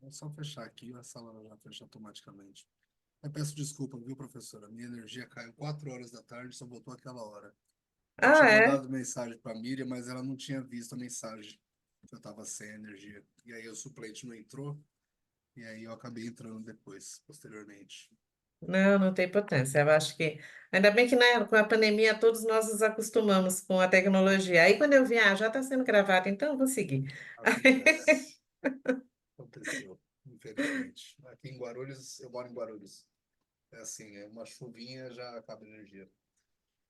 S6: é só fechar aqui, a sala já fecha automaticamente. Eu peço desculpa, viu, professora? Minha energia caiu 4 horas da tarde, só voltou aquela hora. Eu
S1: Ah,
S6: tinha
S1: é?
S6: mandado mensagem para a Miriam, mas ela não tinha visto a mensagem. Eu estava sem energia. E aí o suplente não entrou, e aí eu acabei entrando depois, posteriormente.
S1: Não, não tem importância. Eu acho que, ainda bem que né, com a pandemia todos nós nos acostumamos com a tecnologia. Aí quando eu vi, já está sendo gravado, então eu vou seguir.
S6: Acontece. Aconteceu, infelizmente. Aqui em Guarulhos, eu moro em Guarulhos. É assim, é uma chuvinha, já acaba a energia.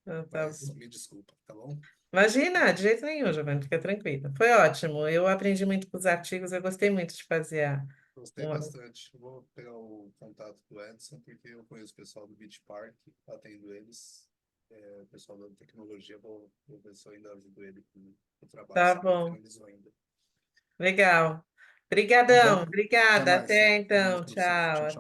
S1: Então, tá
S6: Mas
S1: bom.
S6: me desculpa, tá bom?
S1: Imagina, de jeito nenhum, Giovanni, fica tranquila. Foi ótimo. Eu aprendi muito com os artigos, eu gostei muito de fazer
S6: Gostei
S1: uma-
S6: bastante. Eu vou pegar o contato do Edson, porque eu conheço o pessoal do Beach Park, atendo eles. O pessoal da tecnologia, vou ver se eu ainda ajudo ele com o trabalho,
S1: Tá
S6: se ele não
S1: bom,
S6: finalizou ainda.
S1: legal.
S6: Tá bom?
S1: Obrigadão,
S6: Até
S1: obrigada.
S6: mais.
S1: Até
S6: Até mais,
S1: então,
S6: professora. Tchau,
S1: tchau.
S6: tchau.